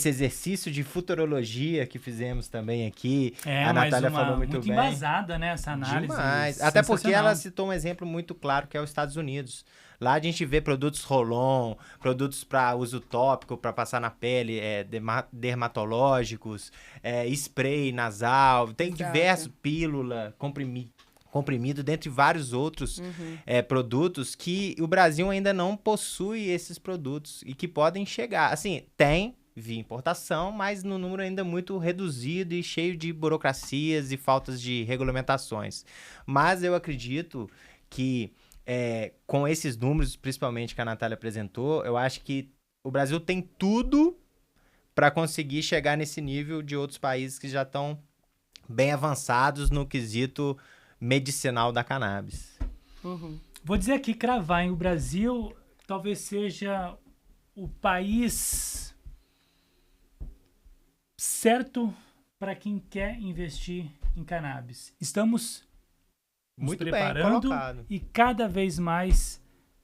exercício de futurologia que fizemos também aqui. A Natália falou muito bem. Muito embasada, né, essa análise. Demais. Até porque ela citou um exemplo muito claro, que é os Estados Unidos. Lá a gente vê produtos roll-on, produtos para uso tópico, para passar na pele, dermatológicos, spray nasal, tem diversos, pílula, comprimido, dentre vários outros produtos que o Brasil ainda não possui esses produtos e que podem chegar. Assim, tem via importação, mas no número ainda muito reduzido e cheio de burocracias e faltas de regulamentações. Mas eu acredito que com esses números, principalmente que a Natália apresentou, eu acho que o Brasil tem tudo para conseguir chegar nesse nível de outros países que já estão bem avançados no quesito medicinal da cannabis. Vou dizer aqui, cravar, hein? O Brasil talvez seja o país certo para quem quer investir em cannabis. Estamos muito preparando bem colocado. E cada vez mais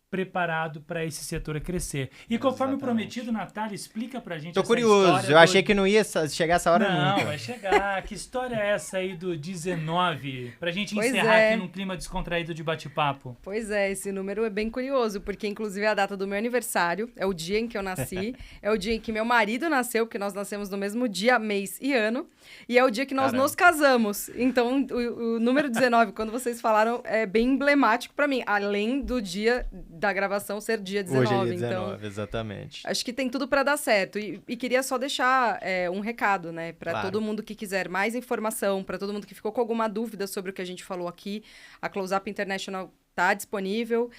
preparado para esse setor crescer. E conforme prometido, Natália, explica pra gente. Tô curioso, eu achei que não ia chegar essa hora nunca. Não, vai chegar. Que história é essa aí do 19? Pra gente encerrar aqui num clima descontraído de bate-papo. Pois é, esse número é bem curioso, porque inclusive é a data do meu aniversário, é o dia em que eu nasci, é o dia em que meu marido nasceu, porque nós nascemos no mesmo dia, mês e ano, e é o dia que nós nos casamos. Então, o número 19, quando vocês falaram, é bem emblemático pra mim, além do dia da gravação ser dia 19. Hoje é dia 19, então, exatamente. Acho que tem tudo para dar certo. E queria só deixar um recado, né? Para todo mundo que quiser mais informação, para todo mundo que ficou com alguma dúvida sobre o que a gente falou aqui, a Close Up International está disponível,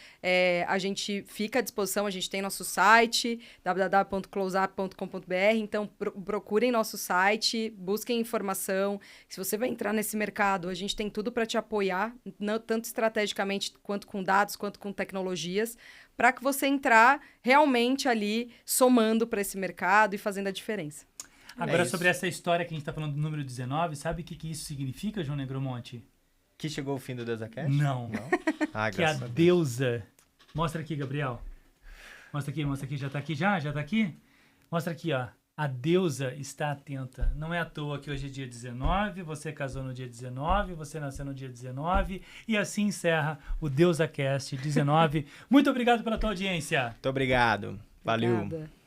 a gente fica à disposição, a gente tem nosso site, www.closeup.com.br, então procurem nosso site, busquem informação. Se você vai entrar nesse mercado, a gente tem tudo para te apoiar, tanto estrategicamente quanto com dados, quanto com tecnologias, para que você entrar realmente ali somando para esse mercado e fazendo a diferença. Agora, sobre essa história que a gente está falando do número 19, sabe o que isso significa, João Negromonte? Que chegou o fim do DeusaCast? Não. Que a deusa... Mostra aqui, Gabriel. Mostra aqui. Já tá aqui? Já tá aqui? Mostra aqui, ó. A deusa está atenta. Não é à toa que hoje é dia 19, você casou no dia 19, você nasceu no dia 19, e assim encerra o DeusaCast 19. Muito obrigado pela tua audiência. Muito obrigado. Valeu. Obrigada.